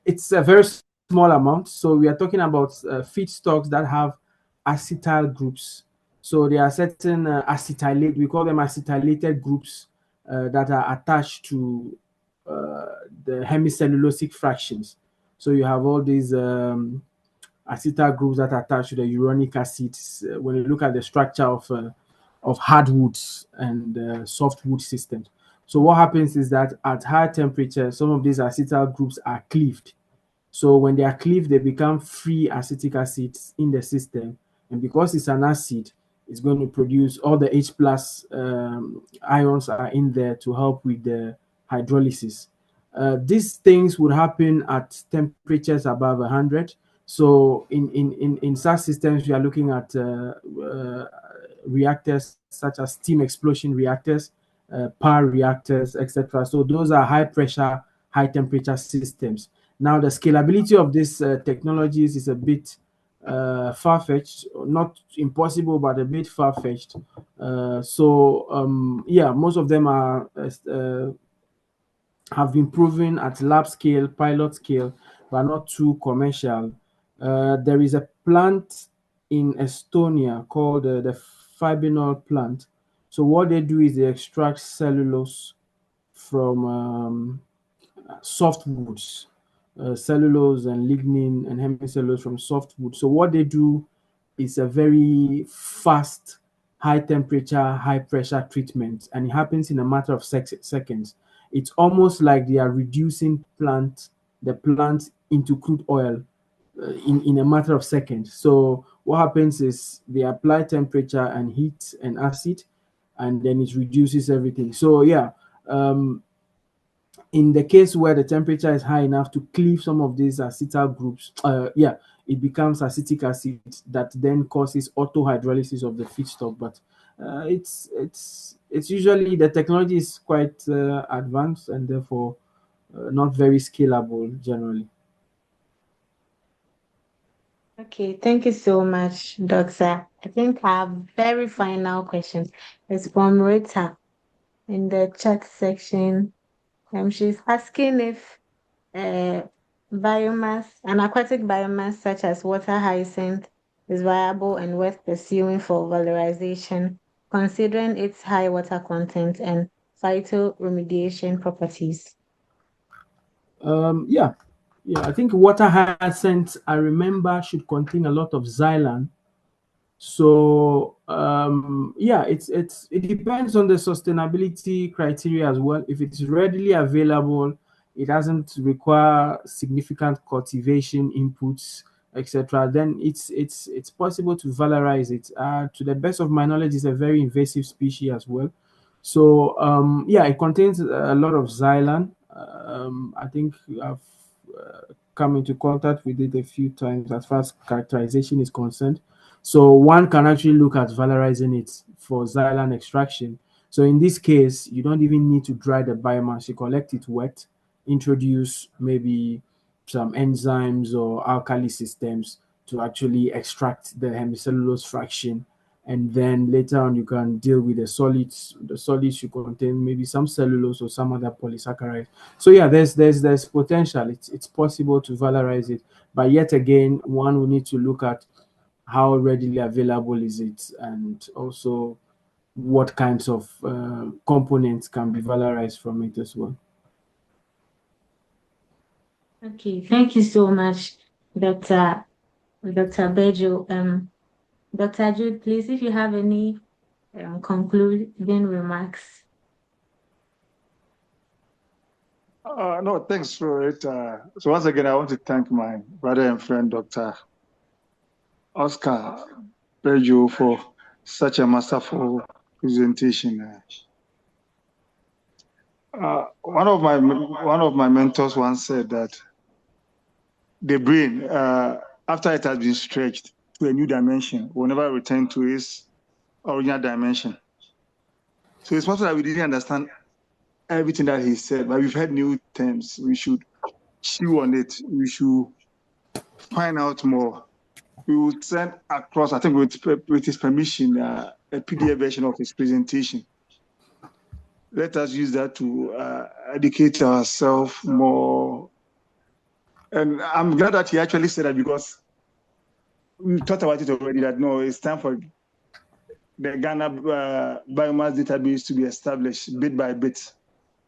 it's a very small amount. So we are talking about feedstocks that have acetyl groups. So there are certain acetylate, we call them acetylated groups that are attached to uh, the hemicellulosic fractions. So you have all these acetyl groups that are attached to the uronic acids. When you look at the structure of hardwoods and softwood systems. So what happens is that at high temperature, some of these acetyl groups are cleaved. So when they are cleaved, they become free acetic acids in the system. And because it's an acid, it's going to produce all the H plus ions are in there to help with the hydrolysis. These things would happen at temperatures above 100. So in such systems, we are looking at reactors such as steam explosion reactors, power reactors, etc. So those are high pressure, high temperature systems. Now, the scalability of these technologies is a bit far-fetched, not impossible, but a bit far-fetched. Yeah, most of them are have been proven at lab scale, pilot scale, but not too commercial. There is a plant in Estonia called the fibinol plant. So what they do is they extract cellulose from softwoods, cellulose and lignin and hemicellulose from softwood. So what they do is a very fast, high temperature, high pressure treatment, and it happens in a matter of seconds. It's almost like they are reducing the plant into crude oil in a matter of seconds. So what happens is they apply temperature and heat and acid, and then it reduces everything. So yeah, in the case where the temperature is high enough to cleave some of these acetyl groups, yeah, it becomes acetic acid that then causes auto hydrolysis of the feedstock. But it's usually the technology is quite advanced and therefore not very scalable generally. Okay, thank you so much, Doctor. I think our very final question is from Rita in the chat section. She's asking if uh, an aquatic biomass such as water hyacinth, is viable and worth pursuing for valorization, considering its high water content and phytoremediation properties. Yeah, yeah. I think water hyacinth, I remember, should contain a lot of xylane. So yeah, it depends on the sustainability criteria as well. If it's readily available, it doesn't require significant cultivation inputs, etc. Then it's possible to valorize it. To the best of my knowledge, it's a very invasive species as well. So yeah, it contains a lot of xylane. I think I've come into contact with it a few times as far as characterization is concerned. So one can actually look at valorizing it for xylane extraction. So in this case, you don't even need to dry the biomass. You collect it wet, introduce maybe some enzymes or alkali systems to actually extract the hemicellulose fraction, and then later on you can deal with the solids. The solids should contain maybe some cellulose or some other polysaccharide. So yeah, there's potential. It's possible to valorize it, but yet again, one will need to look at how readily available is it, and also what kinds of components can be valorized from it as well. Okay, thank you so much, Dr. Bedzo. Dr. Jude, please, if you have any concluding remarks. No, thanks for it. So once again, I want to thank my brother and friend, Dr. Oscar Bedzo, for such a masterful presentation. One of my mentors once said that the brain, after it has been stretched to a new dimension, will never return to its original dimension. So it's possible that we didn't understand everything that he said, but we've heard new terms. We should chew on it. We should find out more. We will send across, I think with his permission, a PDF version of his presentation. Let us use that to educate ourselves more. And I'm glad that he actually said that, because we talked about it already, that no, it's time for the Ghana biomass database to be established bit by bit.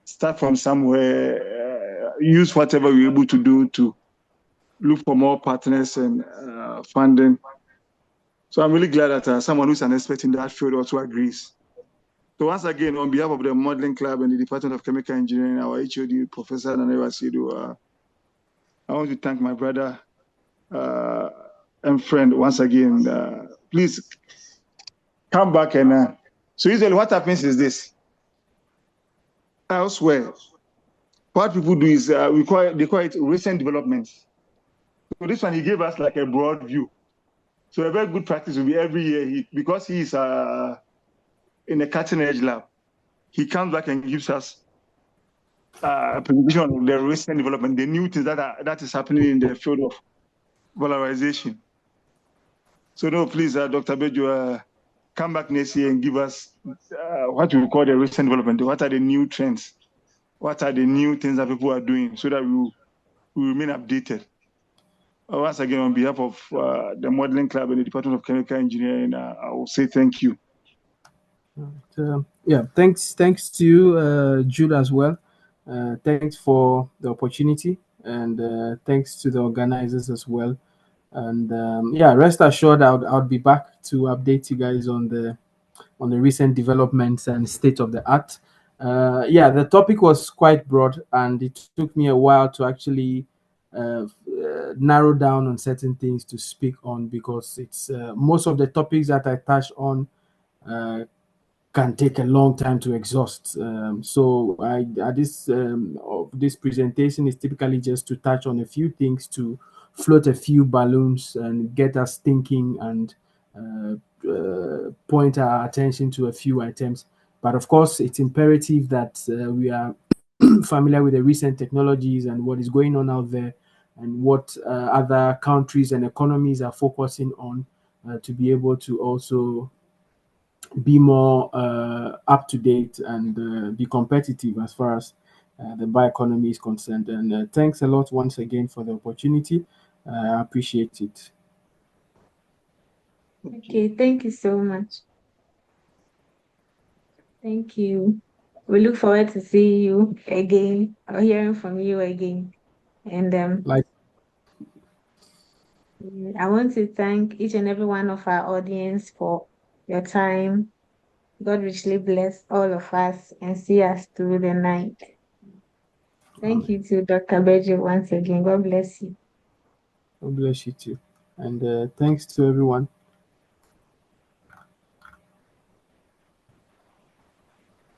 Start from somewhere, use whatever we're able to do to look for more partners and funding. So I'm really glad that someone who's an expert in that field also agrees. So once again, on behalf of the Modeling Club and the Department of Chemical Engineering, our HOD, Professor Naneva Sido, I want to thank my brother and friend once again. Please come back and so usually what happens is this. Elsewhere, what people do is they call it recent developments. So this one, he gave us like a broad view. So a very good practice will be every year, because he is in a cutting edge lab, he comes back and gives us a presentation on the recent development, the new things that is happening in the field of valorization. So no, please, Dr. Bedzo, come back next year and give us what we call the recent development. What are the new trends? What are the new things that people are doing, so that we remain updated? Once again, on behalf of the Modeling Club and the Department of Chemical Engineering, I will say thank you. Yeah, thanks to you, Jude, as well. Thanks for the opportunity, and thanks to the organizers as well. And yeah, rest assured, I'll be back to update you guys on the recent developments and state of the art. Yeah, the topic was quite broad, and it took me a while to actually narrow down on certain things to speak on, because it's most of the topics that I touch on uh, can take a long time to exhaust. So this presentation is typically just to touch on a few things, to float a few balloons and get us thinking, and point our attention to a few items. But of course, it's imperative that we are familiar with the recent technologies and what is going on out there, and what other countries and economies are focusing on, to be able to also be more up to date and be competitive as far as the bioeconomy is concerned. And thanks a lot once again for the opportunity. I appreciate it. Okay, thank you so much. Thank you. We look forward to seeing you again or hearing from you again. And Like, I want to thank each and every one of our audience for your time. God richly bless all of us and see us through the night. Thank you to Dr. Bedzo once again. God bless you. God bless you too. And thanks to everyone.